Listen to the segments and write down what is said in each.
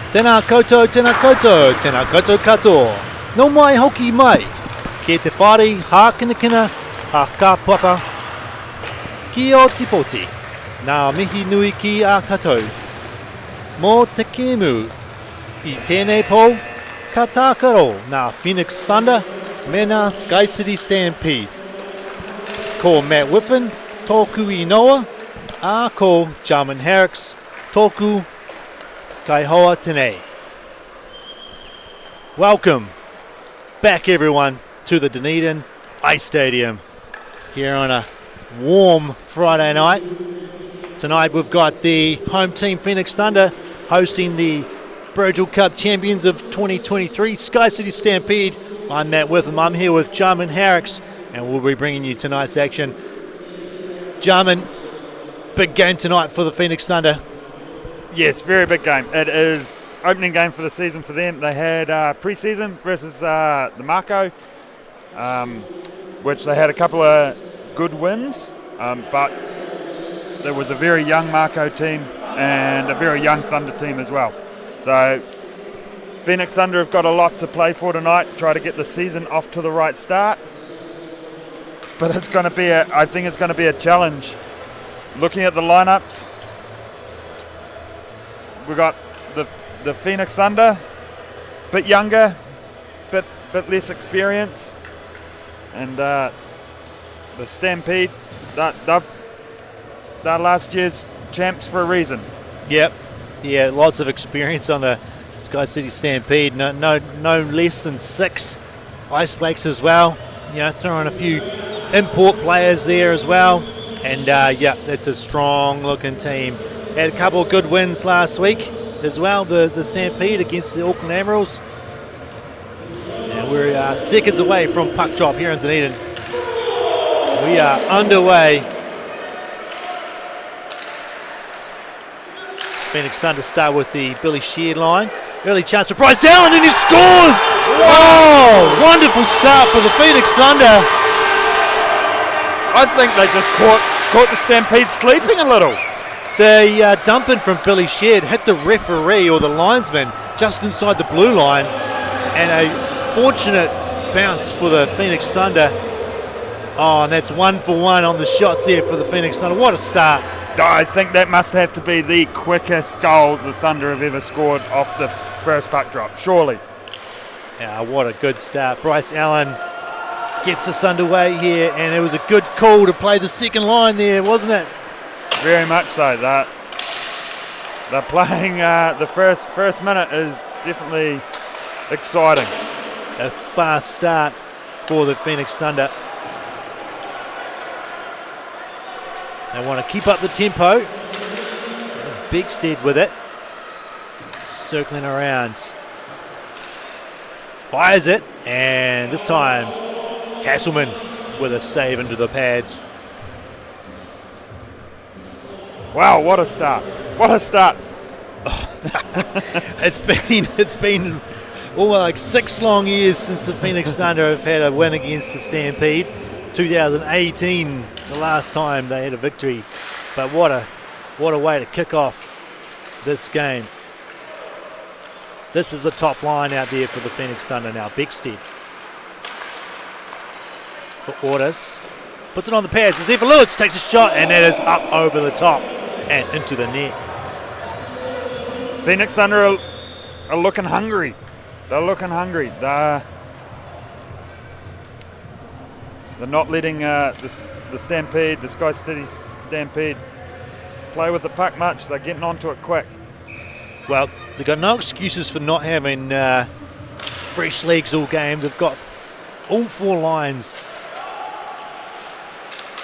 Tēnā koutou, tēnā koutou, tēnā koutou katoa. No mai hoki mai. Ke te whare, hākinakina, a ka papa. Ki o te poti. Nā mihi nui ki a katou. Mō te kēmu. I tēnei pō, ka tākaro nā Phoenix Thunder me nā SkyCity Stampede. Ko Matt Whiffen, tōku I noa, a ko Jarman Harricks, tōku kai hoa tēnei. Welcome back everyone to the Dunedin Ice Stadium here on a warm Friday night. Tonight we've got the home team Phoenix Thunder hosting the Virgil Cup champions of 2023 SkyCity Stampede. I'm Matt Witham. I'm here with Jarman Harricks and we'll be bringing you tonight's action. Jarman, big game tonight for the Phoenix Thunder. Yes, very big game. It is opening game for the season for them. They had pre-season versus the Mako, which they had a couple of good wins, but there was a very young Mako team and a very young Thunder team as well. So Phoenix Thunder have got a lot to play for tonight, try to get the season off to the right start. But it's going to be I think it's going to be a challenge. Looking at the lineups, we've got the Phoenix Thunder, bit younger, bit less experience, and the Stampede, they're last year's champs for a reason. Yep, yeah, lots of experience on the SkyCity Stampede. No less than 6 ice breaks as well. You know, throwing a few import players there as well, and yeah, it's a strong-looking team. Had a couple of good wins last week as well, the Stampede against the Auckland Admirals. And we're seconds away from puck drop here in Dunedin. We are underway. Phoenix Thunder start with the Billy Sheard line. Early chance for Bryce Allen and he scores! Oh, wonderful start for the Phoenix Thunder. I think they just caught the Stampede sleeping a little. The dumping from Billy Sheard hit the referee or the linesman just inside the blue line, and a fortunate bounce for the Phoenix Thunder. Oh, and that's 1 for 1 on the shots there for the Phoenix Thunder. What a start. I think that must have to be the quickest goal the Thunder have ever scored off the first puck drop, surely. Yeah, what a good start. Bryce Allen gets us underway here, and it was a good call to play the second line there, wasn't it? Very much so. They're playing the first minute is definitely exciting. A fast start for the Phoenix Thunder. They want to keep up the tempo. Bigstead with it. Circling around. Fires it, and this time Hasselman with a save into the pads. Wow, what a start. What a start. It's been like 6 long years since the Phoenix Thunder have had a win against the Stampede. 2018, the last time they had a victory. But what a way to kick off this game. This is the top line out there for the Phoenix Thunder now. Bigstead for Ortis. Puts it on the pads. It's there for Lewis. Takes a shot, and it is up over the top and into the net. Phoenix Thunder are looking hungry. They're looking hungry. They're not letting the Stampede, the SkyCity Stampede, play with the puck much. They're getting onto it quick. Well, they've got no excuses for not having fresh legs all game. They've got all 4 lines.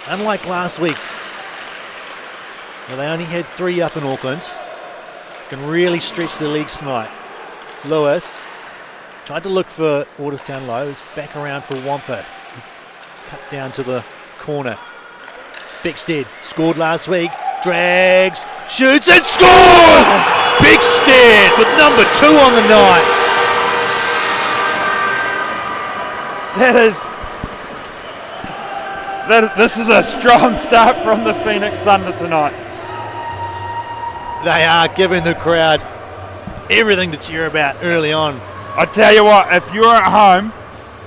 Unlike last week, where they only had 3 up in Auckland. Can really stretch their legs tonight. Lewis tried to look for Orders down low. It's back around for Wampa. Cut down to the corner. Bigstead scored last week. Drags, shoots and scores! Bigstead with number 2 on the night. This is a strong start from the Phoenix Thunder tonight. They are giving the crowd everything to cheer about early on. I tell you what, if you're at home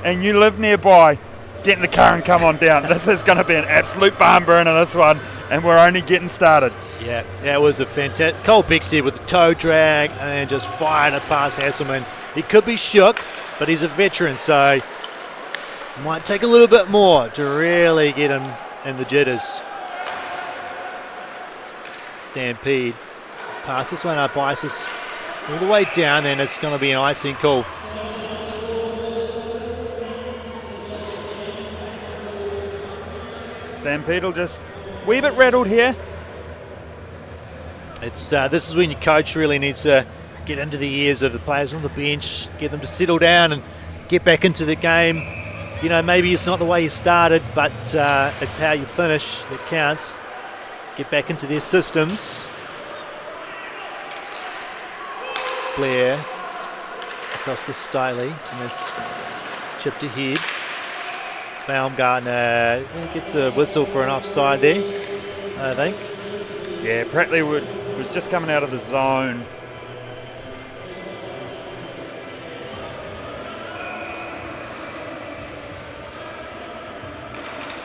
and you live nearby, get in the car and come on down. This is going to be an absolute barn burner, this one, and we're only getting started. Yeah, that was a fantastic. Cole Bixby with the toe drag and just fired it past Hasselman. He could be shook, but he's a veteran, so it might take a little bit more to really get him in the jitters. Stampede. Pass this one up, Isis all the way down, and it's going to be an icing call. Stampede will just a wee bit rattled here. It's this is when your coach really needs to get into the ears of the players on the bench, get them to settle down and get back into the game. You know, maybe it's not the way you started, but it's how you finish that counts. Get back into their systems. Blair across to Stiley, and this chipped ahead. Baumgartner, I think it's a whistle for an offside there, I think. Yeah, Prattley was just coming out of the zone.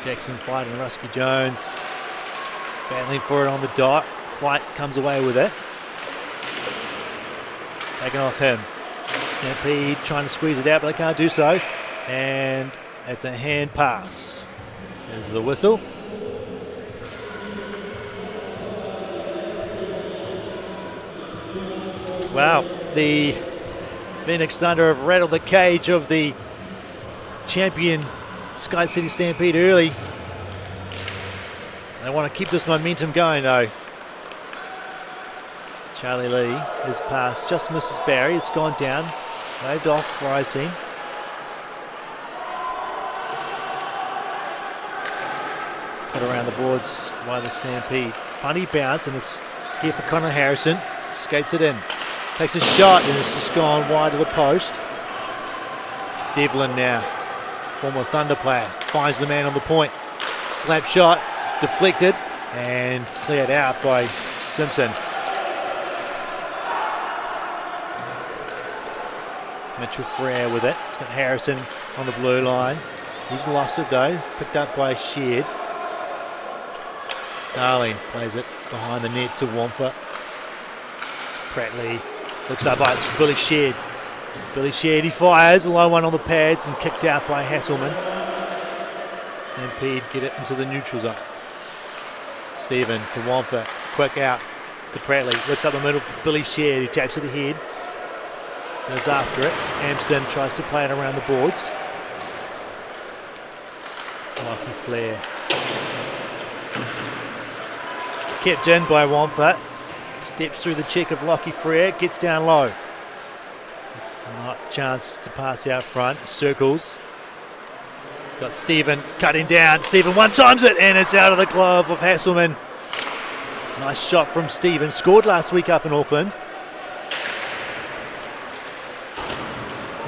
Jackson fighting Rusky Jones, battling for it on the dot. Flight comes away with it. Taken off him. Stampede trying to squeeze it out, but they can't do so. And it's a hand pass. There's the whistle. Wow, the Phoenix Thunder have rattled the cage of the champion SkyCity Stampede early. They want to keep this momentum going though. Charlie Lee, his pass just misses Barry. It's gone down. Waved off for icing. Put around the boards by the Stampede. Funny bounce, and it's here for Connor Harrison. Skates it in. Takes a shot, and it's just gone wide of the post. Devlin now, former Thunder player, finds the man on the point. Slap shot, deflected, and cleared out by Simpson. Mitchell Frere with it. He's got Harrison on the blue line. He's lost it though. Picked up by Sheard. Darling plays it behind the net to Wamfer. Prattley looks up, it's Billy Sheard. Billy Sheard, he fires. A low one on the pads and kicked out by Hasselman. Stampede get it into the neutral zone. Stephen to Wamfer. Quick out to Prattley. Looks up the middle for Billy Sheard, who taps it ahead. Goes after it. Hampson tries to play it around the boards. Lucky flare. Kept in by Wamfer. Steps through the check of Lockie Frere. Gets down low. Not a chance to pass out front. Circles. Got Stephen cutting down. Stephen one times it, and it's out of the glove of Hasselman. Nice shot from Stephen. Scored last week up in Auckland.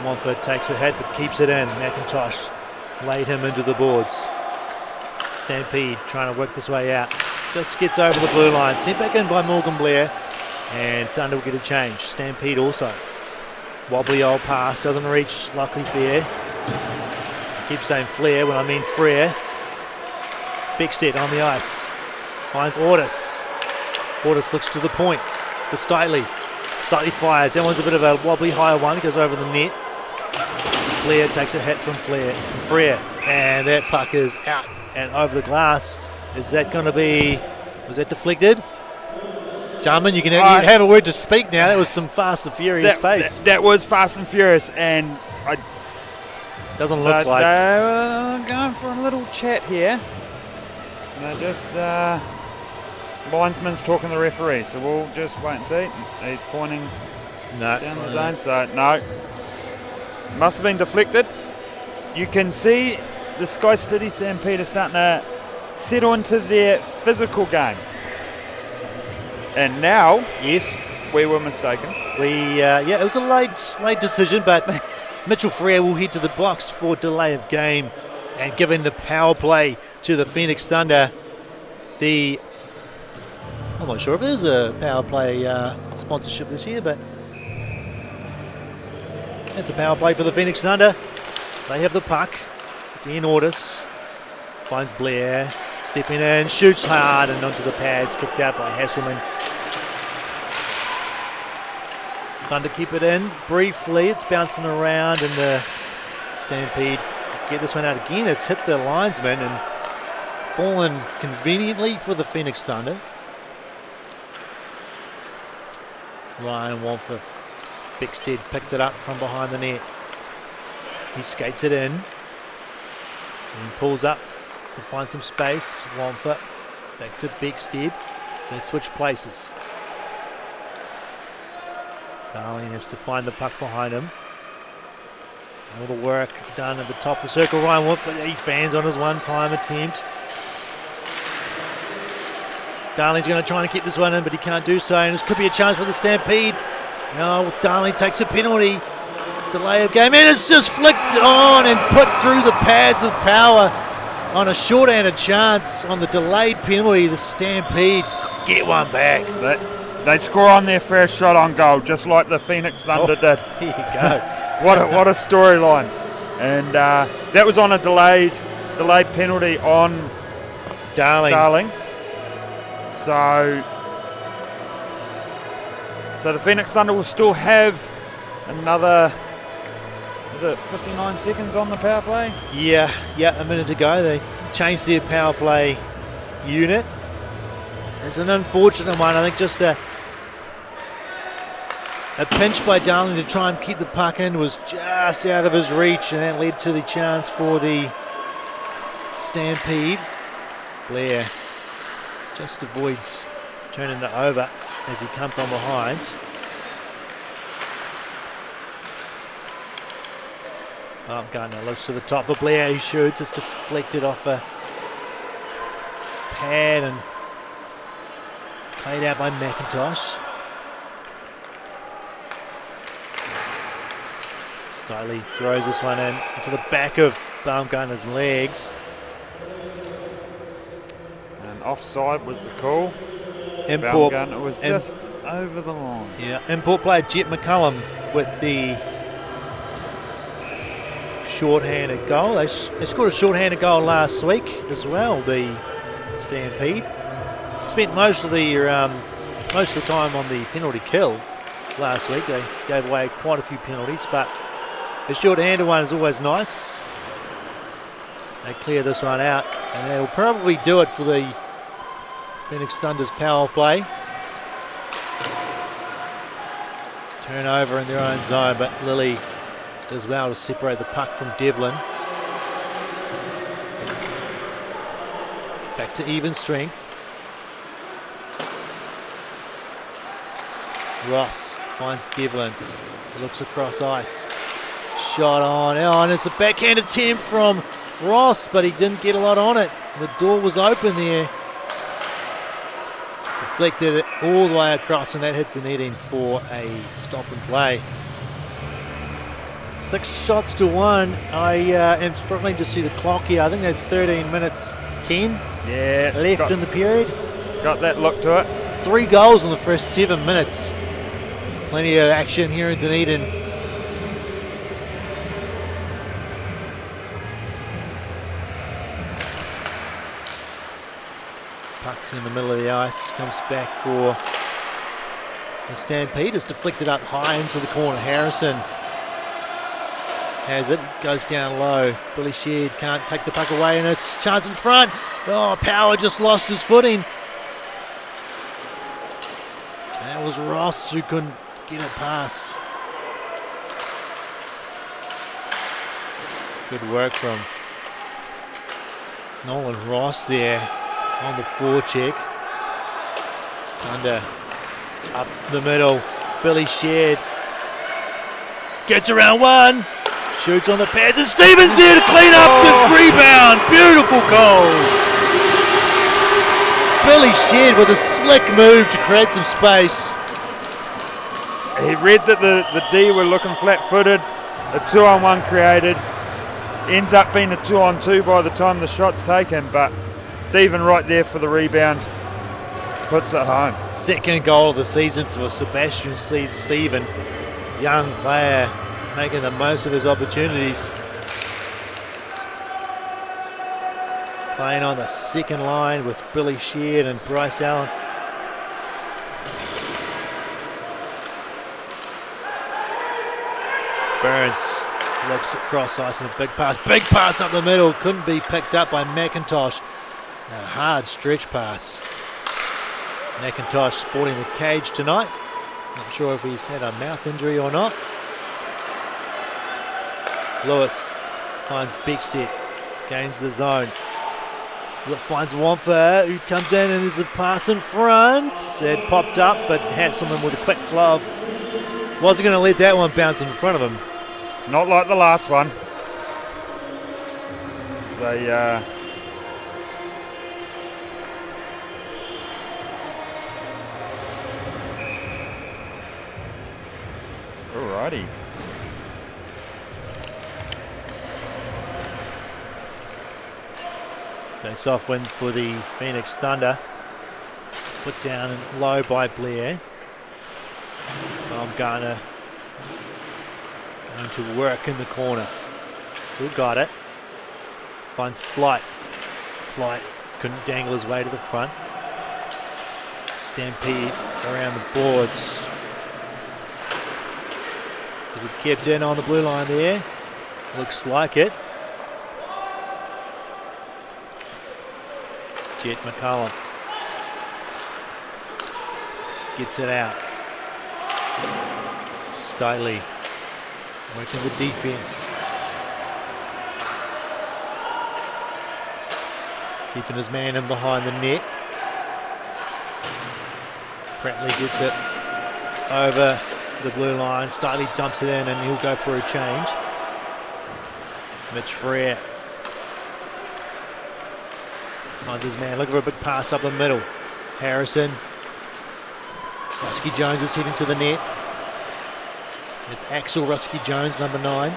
Montfort takes a hit but keeps it in. McIntosh laid him into the boards. Stampede trying to work this way out. Just gets over the blue line. Sent back in by Morgan Blair. And Thunder will get a change. Stampede also. Wobbly old pass. Doesn't reach Lockley Fair. I keep saying Flair when I mean Frere. Big set on the ice. Finds Ortis. Ortis looks to the point for Stiley. Slightly fires. That one's a bit of a wobbly higher one. Goes over the net. Blair takes a hit from Frere, and that puck is out and over the glass. Is that going to be? Was that deflected? Gentlemen, you can have a word to speak now. That was some fast and furious pace. That was fast and furious, and doesn't look like they're going for a little chat here. They're just linesman's talking to the referee, so we'll just wait and see. He's pointing down the zone, so no. Must have been deflected. You can see the SkyCity Stampede is starting to settle into their physical game. And now, yes, we were mistaken. It was a late decision, but Mitchell Frere will head to the box for delay of game, and giving the power play to the Phoenix Thunder. I'm not sure if there's a power play sponsorship this year, but It's a power play for the Phoenix Thunder. They have the puck. It's Ian Ortis. Finds Blair. Stepping in. Shoots hard and onto the pads. Kicked out by Hasselman. Thunder keep it in briefly. It's bouncing around and the Stampede get this one out again. It's hit the linesman and fallen conveniently for the Phoenix Thunder. Ryan Wamford Bickstead picked it up from behind the net. He skates it in and pulls up to find some space. Wamford back to Bickstead. They switch places. Darling has to find the puck behind him. All the work done at the top of the circle. Ryan Wamford, he fans on his one-time attempt. Darling's going to try and keep this one in, but he can't do so. And this could be a chance for the Stampede. No, Darling takes a penalty. Delay of game. And it's just flicked on and put through the pads of power on a short-handed chance on the delayed penalty. The Stampede get one back. They score on their first shot on goal, just like the Phoenix Thunder did. Here you go. What a storyline. And that was on a delayed penalty on Darling. So the Phoenix Thunder will still have another, is it 59 seconds on the power play? Yeah, a minute to go. They changed their power play unit. It's an unfortunate one. I think just a pinch by Darling to try and keep the puck in was just out of his reach, and that led to the chance for the Stampede. Blair just avoids turning it over as he comes from behind. Baumgartner looks to the top for Blair. He shoots. It's deflected off a pad and played out by McIntosh. Stiley throws this one in into the back of Baumgartner's legs. And offside was the call. Baumgartner was just over the line. Yeah, import player Jet McCullum with the short-handed goal. They scored a short-handed goal last week as well, the Stampede. Spent most of the time on the penalty kill last week. They gave away quite a few penalties, but the short-handed one is always nice. They clear this one out, and that'll probably do it for the Phoenix Thunder's power play. Turnover in their own zone, but Lilly does well to separate the puck from Devlin. Back to even strength. Ross finds Devlin. He looks across ice. Shot on. Oh, and it's a backhand attempt from Ross, but he didn't get a lot on it. The door was open there. Deflected it all the way across, and that hits the netting for a stop and play. 6 shots to 1. I am struggling to see the clock here. I think that's 13 minutes 10 left in the period. It's got that look to it. 3 goals in the first 7 minutes. Plenty of action here in Dunedin. Puck's in the middle of the ice. Comes back for the Stampede. It's deflected up high into the corner. Harrison has it. Goes down low. Billy Sheard can't take the puck away, and it's chance in front. Oh, Power just lost his footing. That was Ross who couldn't get it past. Good work from Nolan Ross there on the forecheck. Under up the middle. Billy Sheard gets around one. Shoots on the pads, and Stevens there to clean up the rebound. Beautiful goal. Billy Sheard with a slick move to create some space. He read that the D were looking flat-footed. A 2-on-1 created. Ends up being a 2-on-2 by the time the shot's taken, but Stephen right there for the rebound. Puts it home. Second goal of the season for Sebastian Stephen. Young player. making the most of his opportunities. Playing on the second line with Billy Sheard and Bryce Allen. Burns looks across ice and a big pass up the middle, couldn't be picked up by McIntosh. A hard stretch pass. McIntosh sporting the cage tonight. Not sure if he's had a mouth injury or not. Lewis finds Beckstead, gains the zone. Finds Wamfa, who comes in and there's a pass in front. It popped up, but Hasselman with a quick glove. Wasn't going to let that one bounce in front of him. Not like the last one. They alrighty. Face-off win for the Phoenix Thunder. Put down and low by Blair. Baumgartner going to work in the corner. Still got it. Finds Flight. Flight couldn't dangle his way to the front. Stampede around the boards. Is it kept in on the blue line there? Looks like it. Jet McCullum gets it out. Stiley working the defense. Keeping his man in behind the net. Pratley gets it over the blue line. Stiley dumps it in and he'll go for a change. Mitch Frere finds his man, looking for a big pass up the middle. Harrison. Rusky Jones is heading to the net. It's Axel Rusky Jones, number 9.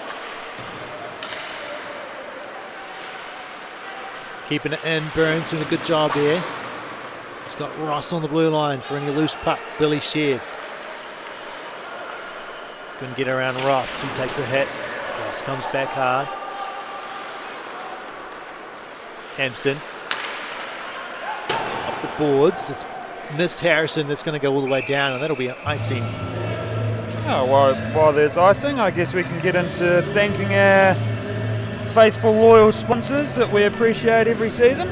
Keeping it in, Burns doing a good job there. He's got Ross on the blue line for any loose puck. Billy Sheard. Couldn't get around Ross, he takes a hit. Ross comes back hard. Hampston. Up the boards, it's missed Harrison, that's going to go all the way down, and that'll be an icing. Oh, while there's icing, I guess we can get into thanking our faithful, loyal sponsors that we appreciate every season.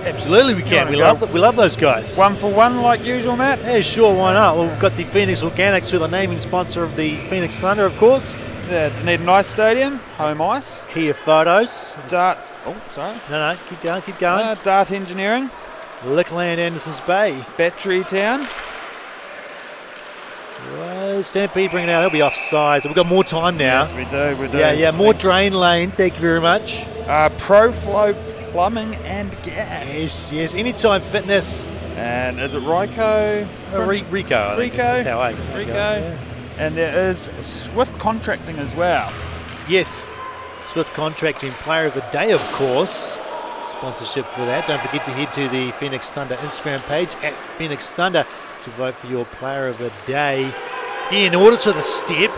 Absolutely we can. We love those guys. One for one like usual, Matt? Yeah, sure, why not? Well, we've got the Phoenix Organics, who are the naming sponsor of the Phoenix Thunder, of course. Yeah, Dunedin Ice Stadium, home ice. Kea Photos. Dart. Oh, sorry. No, keep going. Dart Engineering. Lickland Andersons Bay. Battery Town. Well, Stampede bringing it out. They'll be offside. So we've got more time now. Yes, we do. Yeah, more drain lane. Thank you very much. ProFlow Plumbing and Gas. Yes. Anytime Fitness. And is it Rico? Rico. That's how I Rico. Yeah. And there is Swift Contracting as well. Yes. Swift Contracting Player of the Day, of course. Sponsorship for that. Don't forget to head to the Phoenix Thunder Instagram page at Phoenix Thunder to vote for your Player of the Day. In order to the step.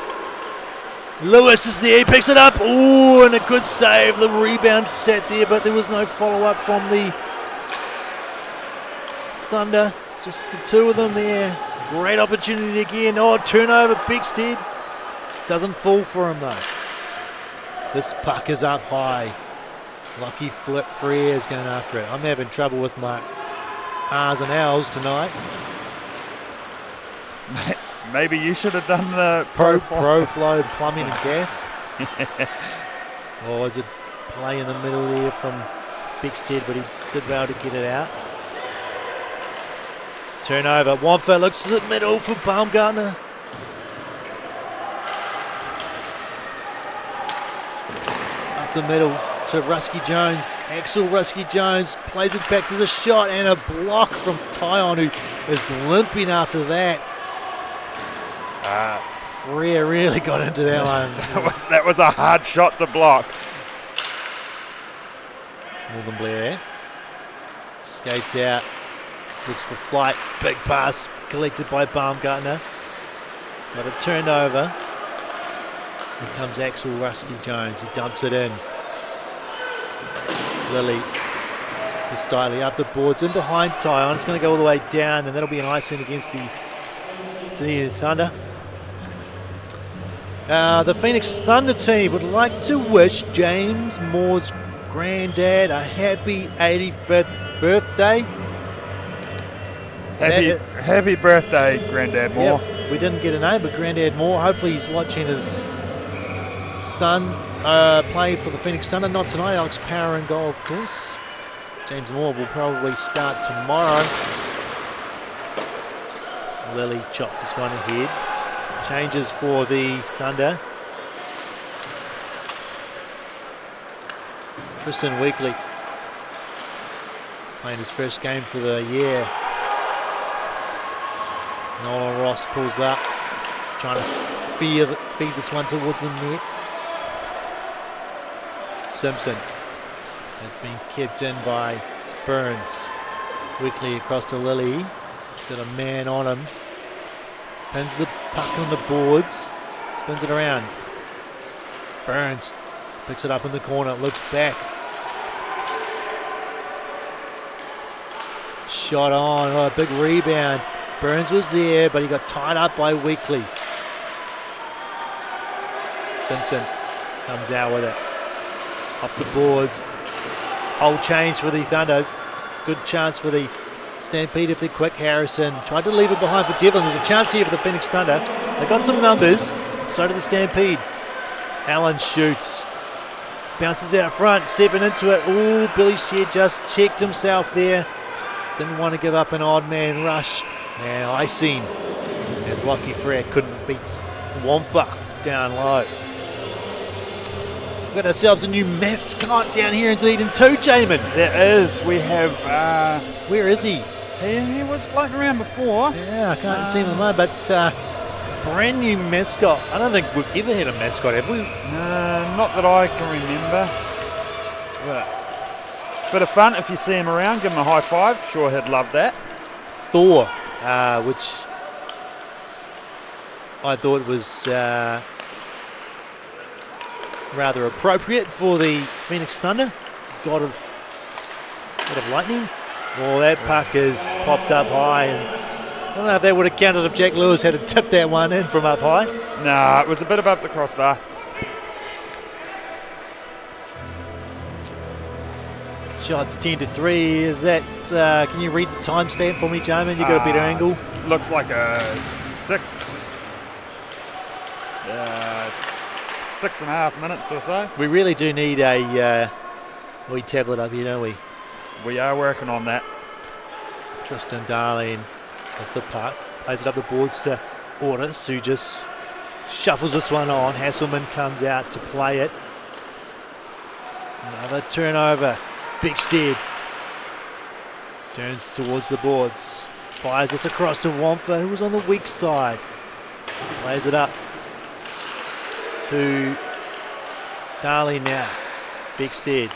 Lewis is there, he picks it up. Oh, and a good save. The rebound sat there, but there was no follow-up from the Thunder. Just the two of them there. Great opportunity again. Oh, turnover, Beckstead. Doesn't fall for him though. This puck is up high. Lucky flip, Frere is going after it. I'm having trouble with my R's and L's tonight. Maybe you should have done the ProFlow Plumbing and Gas. Or is it play in the middle there from Beckstead, but he did well to get it out. Turnover. Wamfa looks to the middle for Baumgartner. Up the middle to Rusky Jones. Axel Rusky Jones plays it back to the shot, and a block from Tyon, who is limping after that. Frere really got into that one. that was a hard shot to block. Morgan Blair skates out, looks for Flight, big pass collected by Baumgartner. Got it turned over. Here comes Axel Rusky Jones. He dumps it in. Lily for Stiley up the boards in behind Tyon. It's going to go all the way down, and that'll be an icing against the Dunedin Thunder. The Phoenix Thunder team would like to wish James Moore's granddad a happy 85th birthday. Happy birthday, Granddad Moore. Yep, we didn't get a name, but Granddad Moore, hopefully he's watching his son play for the Phoenix Thunder. Not tonight, Alex Power in goal, of course. James Moore will probably start tomorrow. Lily chops this one ahead. Changes for the Thunder. Tristan Weekly playing his first game for the year. Nolan Ross pulls up, trying to feed this one towards the net. Simpson has been kept in by Burns. Weekly across to Lily. He's got a man on him. Pins the puck on the boards. Spins it around. Burns picks it up in the corner. Looks back. Shot on. Oh, a big rebound. Burns was there, but he got tied up by Weekly. Simpson comes out with it. Up the boards. Whole change for the Thunder. Good chance for the Stampede if they're quick. Harrison tried to leave it behind for Devlin. There's a chance here for the Phoenix Thunder. They got some numbers. So did the Stampede. Allen shoots. Bounces out front. Stepping into it. Ooh, Billy Shed just checked himself there. Didn't want to give up an odd man rush. Now icing as Lockie Frere couldn't beat Wamfa down low. We've got ourselves a new mascot down here in Dunedin too, Jamin. There is. We have... where is he? He was floating around before. Yeah, I can't see him in the mud, but brand new mascot. I don't think we've ever had a mascot, have we? No, not that I can remember. But bit of fun if you see him around. Give him a high five. Sure, he'd love that. Thor, which I thought was rather appropriate for the Phoenix Thunder. God of lightning. Well, that puck has popped up high, and I don't know if that would have counted if Jack Lewis had to tip that one in from up high. Nah, it was a bit above the crossbar. Shots 10-3. Is that? Can you read the timestamp for me, Jamin? You got a better angle. Looks like a 6.5 minutes or so. We really do need a wee tablet up here, don't we? We are working on that. Tristan Darling has the puck, plays it up the boards to Ortis, who just shuffles this one on. Hasselman comes out to play it. Another turnover. Bigstead turns towards the boards, fires this across to Wamfa, who was on the weak side. Plays it up to Darling now. Bigstead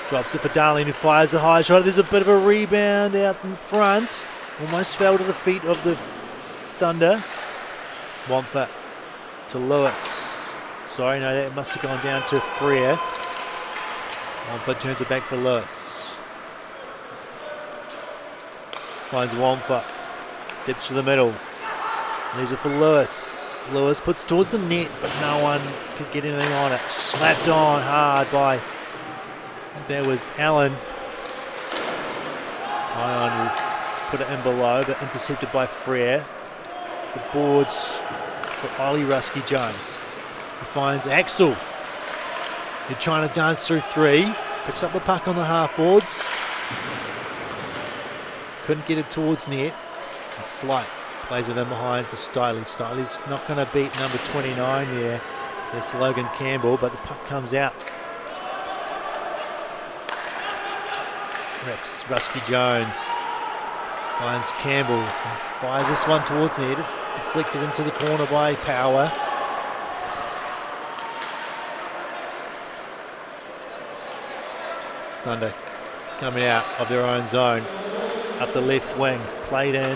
drops it for Darling, who fires the high shot. There's a bit of a rebound out in front. Almost fell to the feet of the Thunder. Wamfa to Lewis. Sorry, no, that must have gone down to Frere. Wamfa turns it back for Lewis. Finds Wamfa. Steps to the middle. Leaves it for Lewis. Lewis puts towards the net, but no one could get anything on it. Slapped on hard by, there was Allen. Tyon will put it in below, but intercepted by Frere. The boards for Ollie Rusky Jones. He finds Axel. They're trying to dance through three. Picks up the puck on the half boards. Couldn't get it towards net. Flight plays it in behind for Stiley. Stiley's not going to beat number 29 there. That's Logan Campbell, but the puck comes out. Rex Rusky Jones finds Campbell. Fires this one towards net. It's deflected into the corner by Power. Thunder coming out of their own zone. Up the left wing. Played in.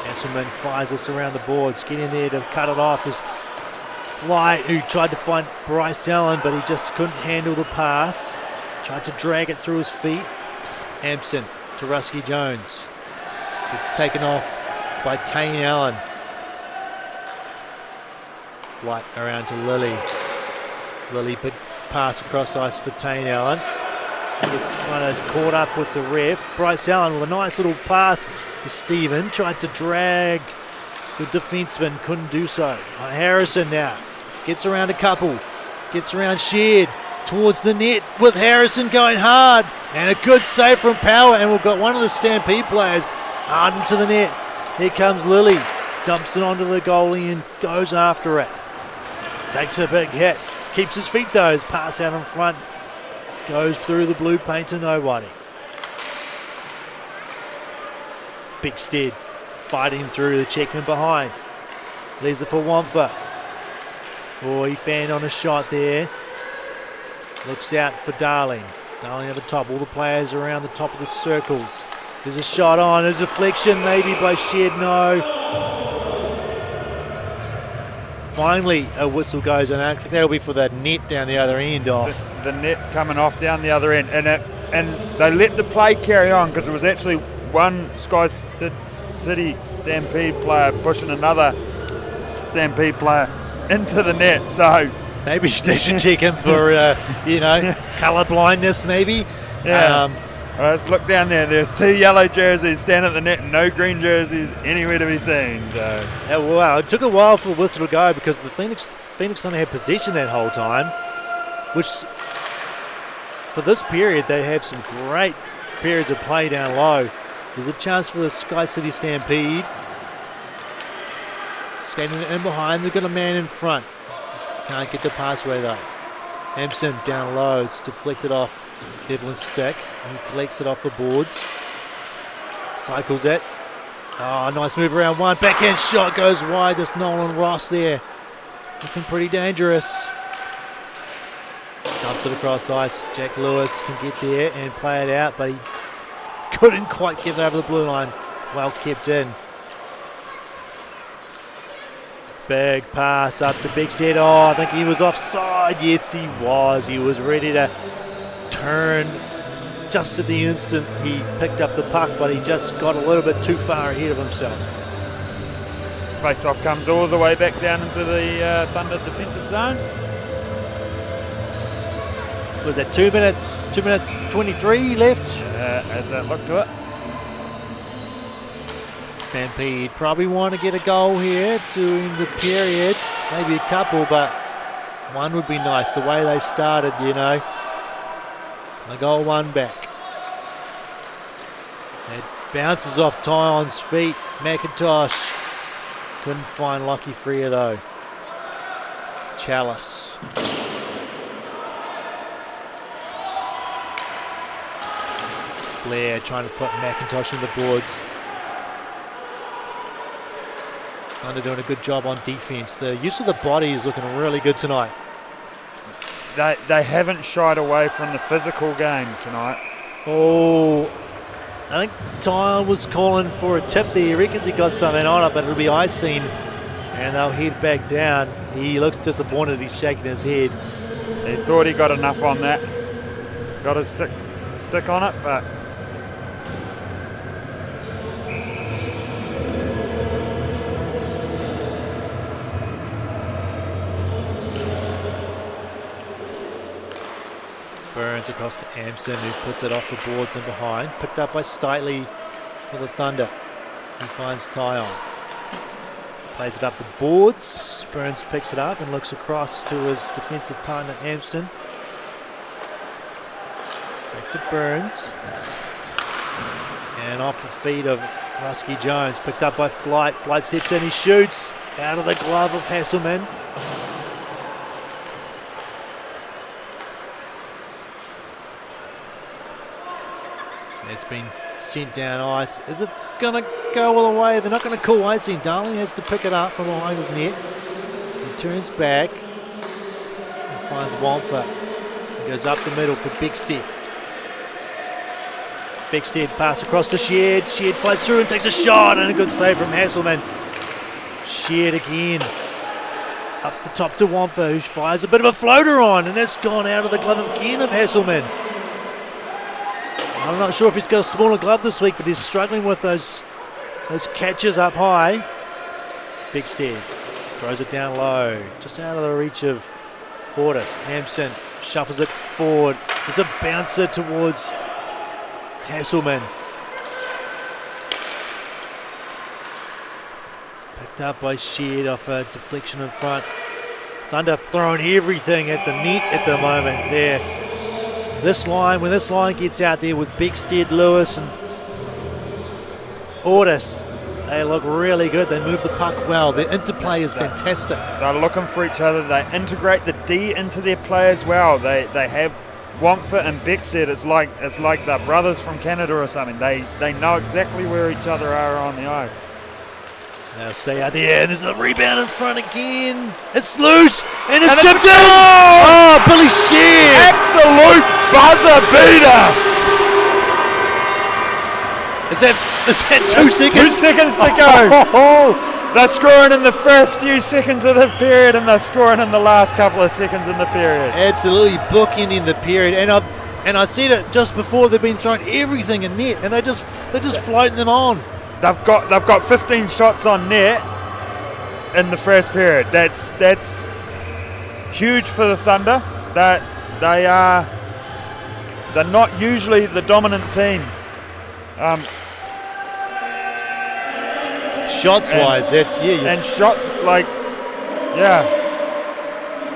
Hasselman fires us around the boards, getting there to cut it off as Flight, who tried to find Bryce Allen, but he just couldn't handle the pass. Tried to drag it through his feet. Hampson to Rusky Jones. It's taken off by Tane Allen. Flight around to Lilly. Lilly, big pass across ice for Tane Allen. Gets kind of caught up with the ref. Bryce Allen with a nice little pass to Stephen. Tried to drag the defenseman, couldn't do so. Harrison now gets around a couple. Gets around Sheard towards the net with Harrison going hard. And a good save from Power. And we've got one of the Stampede players hard into the net. Here comes Lilly. Dumps it onto the goalie and goes after it. Takes a big hit. Keeps his feet though. His pass out in front. Goes through the blue paint to nobody. Bigstead fighting through the checkman behind. Leaves it for Wamfa. Oh, he fanned on a shot there. Looks out for Darling. Darling at the top. All the players around the top of the circles. There's a shot on. A deflection maybe by Shed. No. Finally, a whistle goes on. I think that'll be for the net down the other end off. The net coming off down the other end. And they let the play carry on because it was actually one SkyCity Stampede player pushing another Stampede player into the net. So maybe they should check him for, colour blindness maybe. Yeah. Let's look down there. There's 2 yellow jerseys standing at the net and no green jerseys anywhere to be seen. So wow, it took a while for the whistle to go because the Phoenix only had possession that whole time, which for this period they have some great periods of play down low. There's a chance for the SkyCity Stampede. Skating in behind, they've got a man in front. Can't get the pass away though. Hampson down low, it's deflected off Devlin's stick. He collects it off the boards. Cycles it. Oh, nice move around one. Backhand shot goes wide. There's Nolan Ross there. Looking pretty dangerous. Dumps it across ice. Jack Lewis can get there and play it out, but he couldn't quite get it over the blue line. Well kept in. Big pass up to Bigstead. Oh, I think he was offside. Yes, he was. He was ready to turn just at the instant he picked up the puck, but he just got a little bit too far ahead of himself. Face-off comes all the way back down into the Thunder defensive zone. Was that 2 minutes 23 left? As that looked to it. Stampede probably want to get a goal here to end the period. Maybe a couple, but one would be nice. The way they started, They goal one back. It bounces off Tyon's feet. McIntosh couldn't find Lucky Freer though. Chalice. Blair trying to put McIntosh in the boards. Thunder doing a good job on defense. The use of the body is looking really good tonight. They haven't shied away from the physical game tonight. Oh, I think Tyon was calling for a tip there. He reckons he got something on it, but it'll be icing, and they'll head back down. He looks disappointed. He's shaking his head. He thought he got enough on that. Got his stick on it, but Burns across to Amson, who puts it off the boards and behind. Picked up by Stately for the Thunder. He finds Tyon. Plays it up the boards. Burns picks it up and looks across to his defensive partner, Amston. Back to Burns. And off the feet of Rusky Jones. Picked up by Flight. Flight steps in, he shoots out of the glove of Hasselman. It's been sent down ice. Is it going to go all the way? They're not going to call icing. Darling has to pick it up from behind his net. He turns back and finds Wamfa. He goes up the middle for Bigstead. Beckstead pass across to Sheard. Sheard fights through and takes a shot, and a good save from Hasselman. Sheard again. Up the top to Wamfa, who fires a bit of a floater on, and it's gone out of the glove again of Hasselman. I'm not sure if he's got a smaller glove this week, but he's struggling with those catches up high. Beckstead throws it down low, just out of the reach of Portis. Hampson shuffles it forward. It's a bouncer towards Hasselman. Picked up by Sheard off a deflection in front. Thunder throwing everything at the net at the moment there. When this line gets out there with Beckstead, Lewis and Ortis, they look really good. They move the puck well. Their interplay is fantastic. They're looking for each other. They integrate the D into their play as well. They have Wamfa and Beckstead. It's like they're brothers from Canada or something. They know exactly where each other are on the ice. Now stay out there. There's a rebound in front again. It's loose and it's tipped in. Oh, Billy Sheard! Absolute buzzer beater. Is that 2 seconds? 2 seconds to go. They're scoring in the first few seconds of the period, and they're scoring in the last couple of seconds in the period. Absolutely bookending the period, and I said it just before. They've been throwing everything in net, and they're just floating them on. They've got 15 shots on net in the first period. That's huge for the Thunder. They're not usually the dominant team. Shots wise, and shots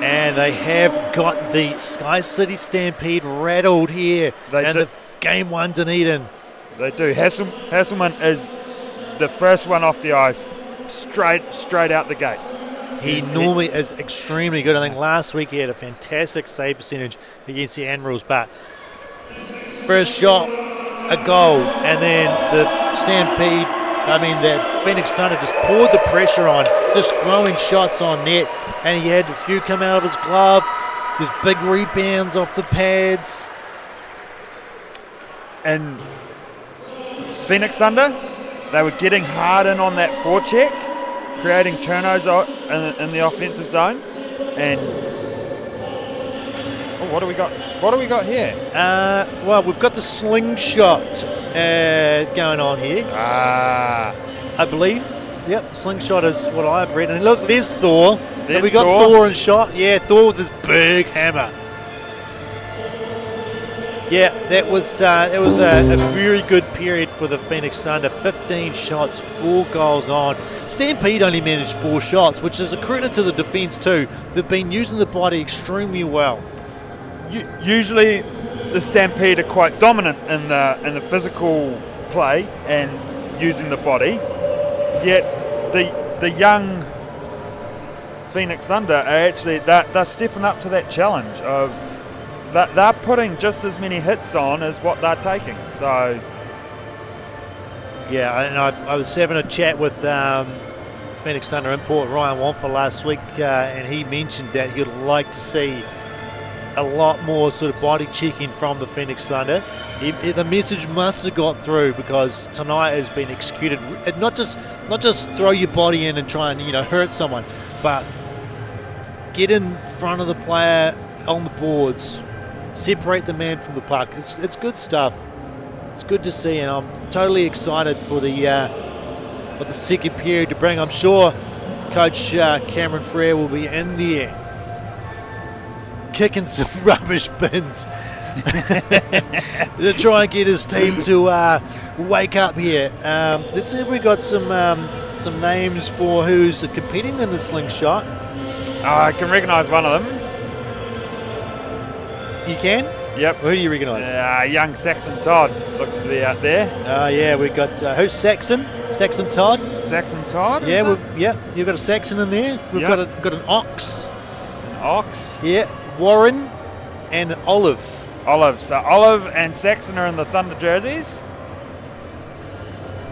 and they have got the SkyCity Stampede rattled here, the game 1 Dunedin. They do. Hasselman is the first one off the ice, straight out the gate. He normally is extremely good. I think last week he had a fantastic save percentage against the Admirals, but first shot, a goal, and then the Stampede, the Phoenix Thunder just poured the pressure on, just throwing shots on net, and he had a few come out of his glove. There's big rebounds off the pads. And Phoenix Thunder, they were getting hard in on that forecheck, creating turnovers in the offensive zone. And what do we got? What do we got here? Well, we've got the slingshot going on here. I believe. Yep, slingshot is what I've read. And look, there's Thor. Have we got Thor in shot? Yeah, Thor with his big hammer. Yeah, that was a very good period for the Phoenix Thunder. 15 shots, 4 goals on. Stampede only managed 4 shots, which is a credit to the defence too. They've been using the body extremely well. Usually, the Stampede are quite dominant in the physical play and using the body. Yet the young Phoenix Thunder are actually they're stepping up to that challenge of. They're putting just as many hits on as what they're taking. So, yeah, and I was having a chat with Phoenix Thunder import Ryan Wamfa last week, and he mentioned that he'd like to see a lot more sort of body checking from the Phoenix Thunder. The message must have got through, because tonight has been executed. Not just throw your body in and try and hurt someone, but get in front of the player on the boards. Separate the man from the puck. It's good stuff. It's good to see, and I'm totally excited for the second period to bring. I'm sure Coach Cameron Frere will be in there kicking some rubbish bins to try and get his team to wake up here. Let's see if we got some names for who's competing in the slingshot. I can recognise one of them. You can? Yep. Who do you recognise? Young Saxon Todd looks to be out there. Yeah, we've got who's Saxon? Saxon Todd. Saxon Todd. Yeah, you've got a Saxon in there. We've got an Ox. An Ox. Yeah, Warren and Olive. So Olive and Saxon are in the Thunder jerseys.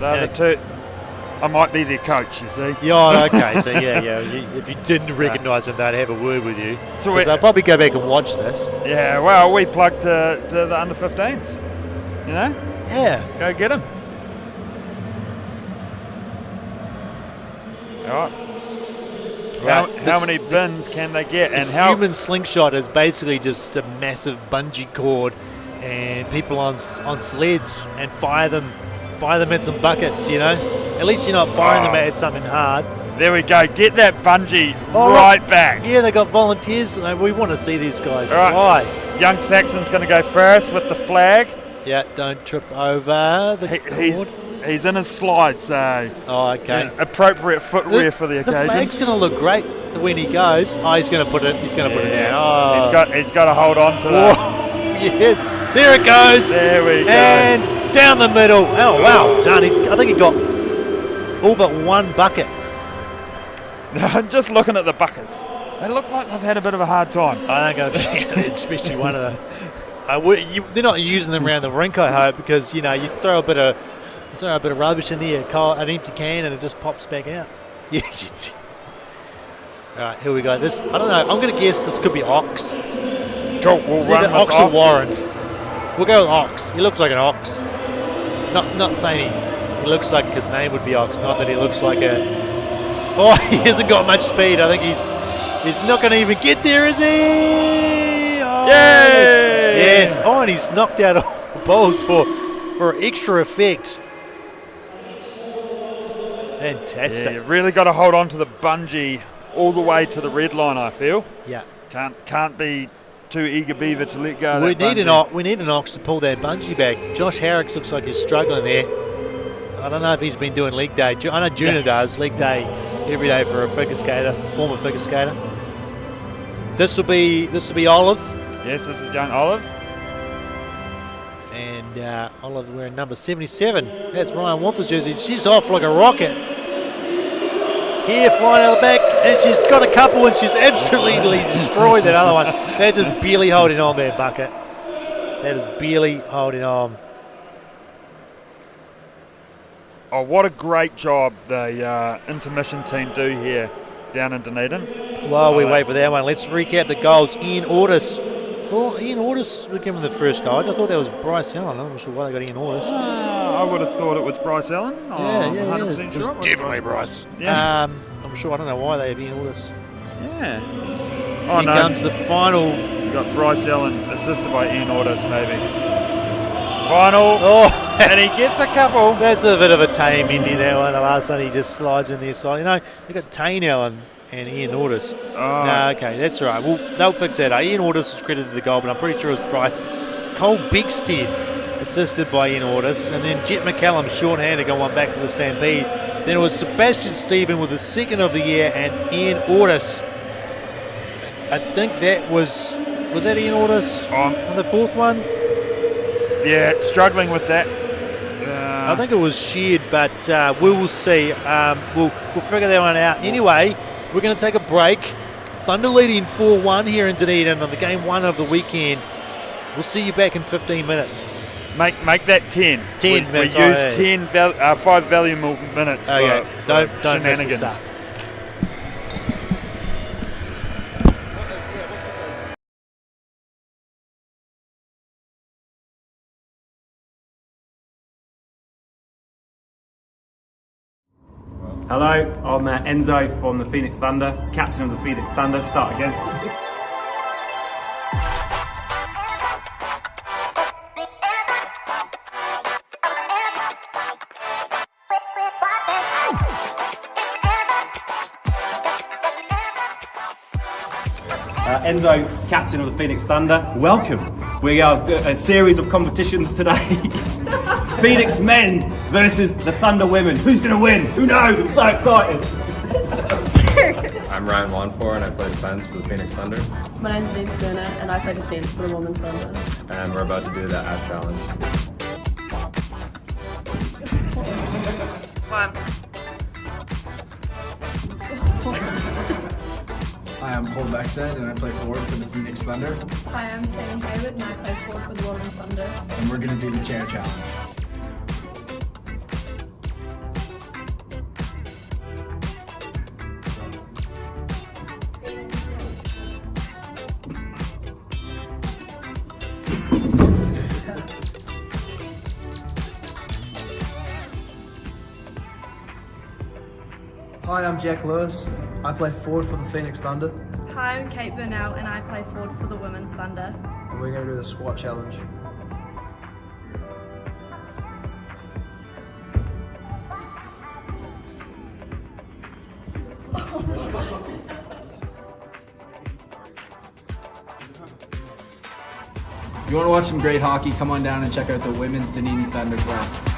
They're the two. I might be their coach, you see. Yeah, okay. So yeah. If you didn't recognise them, they'd have a word with you. So they'll probably go back and watch this. Yeah, well, we plugged to the under-15s, Yeah. Go get him. All right. How many bins can they get? And how human slingshot is basically just a massive bungee cord, and people on sleds and fire them at some buckets. You know, at least you're not firing them at something hard. There we go. Get that bungee right back. Yeah, they got volunteers. We want to see these guys right. fly. Young Saxon's going to go first with the flag. Yeah, don't trip over the cord. He's in his slide, so okay. Appropriate footwear for the occasion. The flag's going to look great when he goes. Oh, he's going to put it. He's going to put it down. Oh. He's got to hold on to that. Yeah, there it goes. There we go. And down the middle. Oh wow, Tony! I think he got all but one bucket. I'm just looking at the buckets. They look like they've had a bit of a hard time. I think especially one of them. They're not using them around the rink, I hope, because you throw a bit of rubbish in there, an empty can, and it just pops back out. Yeah. All right, here we go. This, I don't know. I'm going to guess this could be Ox. Cool. We'll run with Ox or Warren. We'll go with Ox. He looks like an ox. Not saying he looks like his name would be Ox. Not that he looks like a. Oh, he hasn't got much speed. I think he's not going to even get there, is he? Oh, yay! Yes. Oh, and he's knocked out all the balls for extra effect. Fantastic. Yeah, you've really got to hold on to the bungee all the way to the red line, I feel. Yeah. Can't be too eager beaver to let go of we that need bungee. We need an ox to pull that bungee back. Josh Harricks looks like he's struggling there. I don't know if he's been doing leg day. I know Juna does leg day every day for a figure skater, former figure skater. This will be Olive. Yes, this is young Olive. And Olive wearing number 77. That's Ryan Wolfer's jersey. She's off like a rocket. Kea flying out the back, and she's got a couple, and she's absolutely destroyed that other one. That's just barely holding on there, bucket. That is barely holding on. Oh, what a great job the intermission team do here down in Dunedin. While we wait for that one, let's recap the goals. Ian Ordis. Oh, Ian Ordis became the first goal. I thought that was Bryce Allen. I'm not sure why they got Ian Ordis. I would have thought it was Bryce Allen. I'm 100% sure. Definitely Bryce. Yeah. I'm sure. I don't know why they have Ian Ordis. Yeah. Here comes the final. We've got Bryce Allen assisted by Ian Ordis, maybe. Final. Oh, and he gets a couple. That's a bit of a tame ending, that one. The last one, he just slides in there. So, they got Tane Allen and Ian Ordis. Oh. No, okay, that's all right. Well, they'll fix that. Ian Ordis is credited to the goal, but I'm pretty sure it was Bryce. Cole Bigstead assisted by Ian Ordis, and then Jet McCallum short-handed got one back for the Stampede. Then it was Sebastian Stephen with the second of the year, and Ian Ordis. I think that was that Ian Ordis on the fourth one? Yeah, struggling with that. I think it was shared, but we will see. We'll figure that one out. Anyway, we're going to take a break. Thunder leading 4-1 here in Dunedin on the game 1 of the weekend. We'll see you back in 15 minutes. Make that 10. 10 minutes. We use 5 valuable minutes for don't shenanigans. Mess this up. Hello, I'm Enzo from the Phoenix Thunder, captain of the Phoenix Thunder. Start again. Enzo, captain of the Phoenix Thunder. Welcome. We have a series of competitions today. Phoenix men versus the Thunder women. Who's going to win? Who knows? I'm so excited. I'm Ryan Wanfor and I play defense for the Phoenix Thunder. My name's Neve Schooner and I play defense for the Women's Thunder. And we're about to do the app challenge. Hi, I'm Cole Beckstead and I play forward for the Phoenix Thunder. Hi, I'm Sammy Hayward and I play forward for the Women's Thunder. And we're going to do the chair challenge. Hi, I'm Jack Lewis. I play forward for the Phoenix Thunder, Hi, I'm Kate Burnell and I play forward for the Women's Thunder. and we're going to do the squat challenge. If you want to watch some great hockey, come on down and check out the Women's Dunedin Thunder play.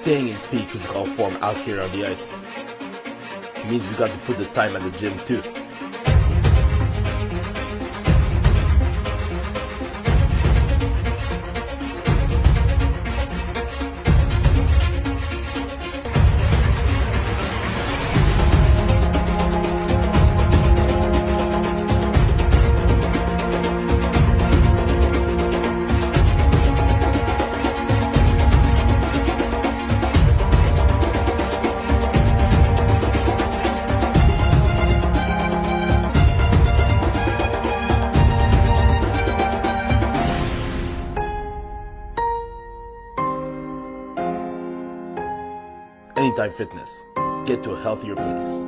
Staying in peak physical form out here on the ice means we got to put the time at the gym too. Anytime Fitness. Get to a healthier place.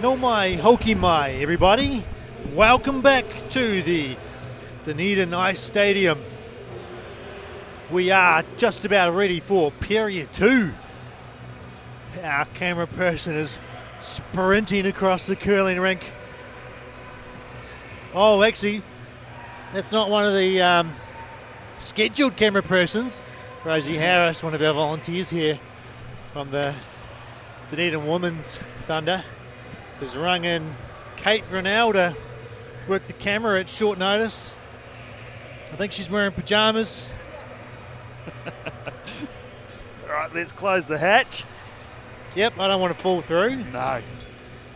No mai hoki mai, everybody. Welcome back to the Dunedin Ice Stadium. We are just about ready for period 2. Our camera person is sprinting across the curling rink. Oh, actually, that's not one of the scheduled camera persons. Rosie Harris, one of our volunteers here from the Dunedin Women's Thunder, has rung in Kate Vernell to work the camera at short notice. I think she's wearing pajamas. All right, let's close the hatch. Yep, I don't want to fall through. No.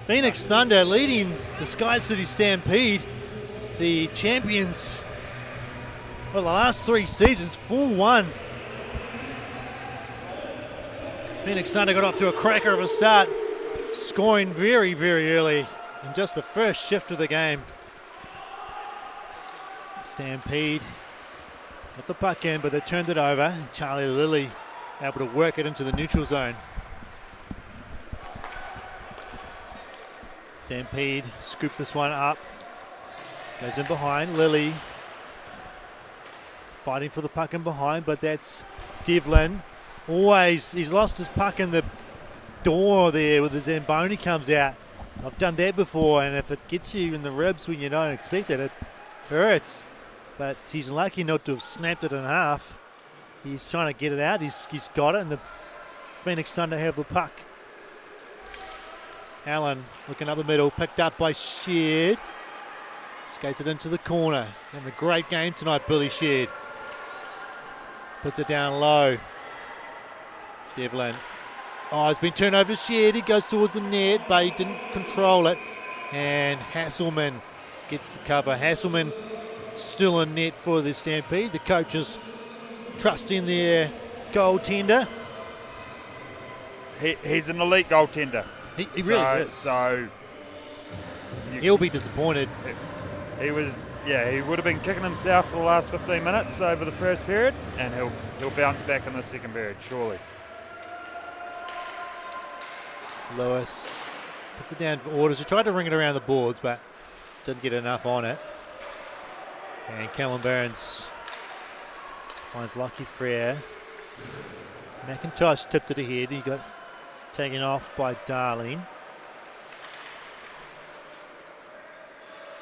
Phoenix Thunder leading the SkyCity Stampede, the champions, well, the last 3 seasons, 4-1. Phoenix Thunder got off to a cracker of a start, scoring very, very early in just the first shift of the game. Stampede got the puck in, but they turned it over. Charlie Lilly able to work it into the neutral zone. Stampede scooped this one up. Goes in behind. Lilly fighting for the puck in behind, but that's Devlin. Always, he's lost his puck in the door there with the Zamboni comes out. I've done that before, and if it gets you in the ribs when you don't expect it, it hurts. But he's lucky not to have snapped it in half. He's trying to get it out. He's got it, and the Phoenix Thunder have the puck. Allen looking up the middle, picked up by Sheard. Skates it into the corner. He's having a great game tonight, Billy Sheard. Puts it down low. Devlin. Oh, it's been turned over to Sheard. He goes towards the net, but he didn't control it. And Hasselman gets the cover. Hasselman still in net for the Stampede. The coaches trusting their goaltender. He's an elite goaltender. He really is. So he'll be disappointed. He would have been kicking himself for the last 15 minutes over the first period, and he'll bounce back in the second period, surely. Lewis puts it down for orders. He tried to ring it around the boards, but didn't get enough on it. And Callum Burns finds Lucky Frere. McIntosh tipped it ahead. He got taken off by Darling.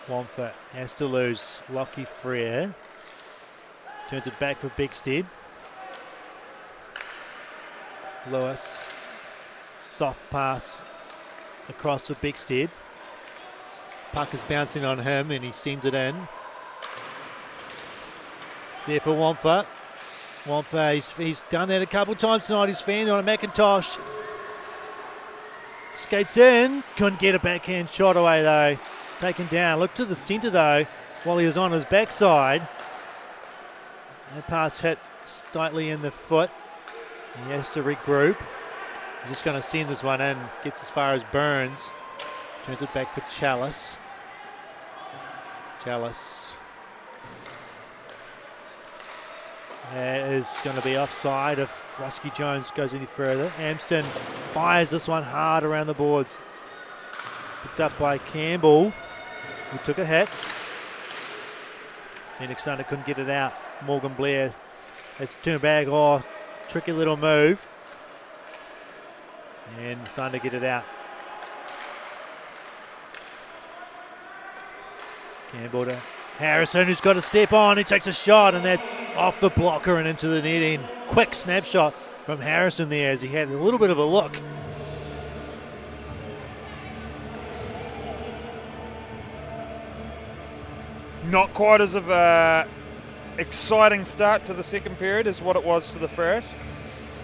Wamford has to lose Lucky Frere. Turns it back for Bigstead. Lewis. Soft pass across for Bigstead. Puck is bouncing on him and he sends it in. It's there for Wamford. Wamford, he's done that a couple of times tonight. He's fanned on a McIntosh. Skates in. Couldn't get a backhand shot away though. Taken down. Look to the centre though while he was on his backside. That pass hit slightly in the foot. He has to regroup. He's just going to send this one in. Gets as far as Burns. Turns it back for Chalice. Chalice. That is going to be offside if Rusky Jones goes any further. Amston fires this one hard around the boards. Picked up by Campbell, who took a hit. Phoenix Thunder couldn't get it out. Morgan Blair has to turn back. Oh, tricky little move. And Thunder get it out. Campbell to Harrison, who's got to step on. He takes a shot, and that's off the blocker and into the netting. Quick snapshot from Harrison there as he had a little bit of a look. Not quite as of a exciting start to the second period as what it was to the first.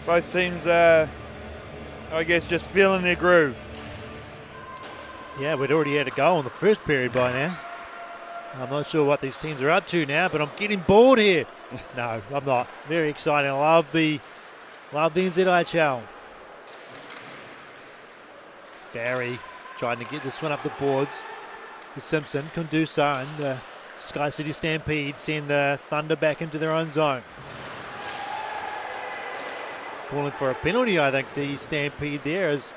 Both teams are, I guess, just feeling their groove. Yeah, we'd already had a goal in the first period by now. I'm not sure what these teams are up to now, but I'm getting bored here. No, I'm not. Very exciting. I love the NZIHL. Barry trying to get this one up the boards. The Simpson couldn't do so, and the SkyCity Stampede send the Thunder back into their own zone. Calling for a penalty, I think, the Stampede there, as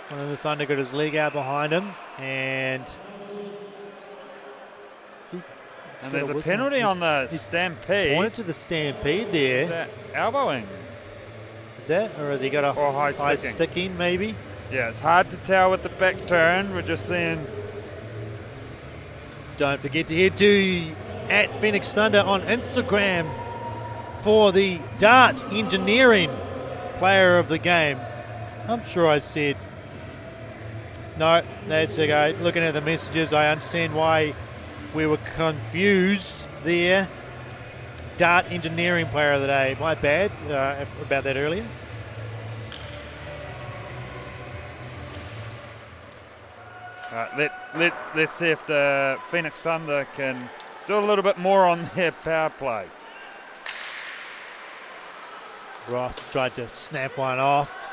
One of the Thunder got his leg out behind him, and there's a penalty on the Stampede. Pointed to the Stampede there. Is that elbowing? Is that, or has he got a Or high sticking maybe? Yeah, it's hard to tell with the back turn. We're just seeing. Don't forget to head to @Phoenix Thunder on Instagram for the Dart Engineering Player of the Game. I'm sure I said no. That's okay. Looking at the messages, I understand why we were confused there. Dart Engineering Player of the Day. My bad about that earlier. Let's see if the Phoenix Thunder can do a little bit more on their power play. Ross tried to snap one off.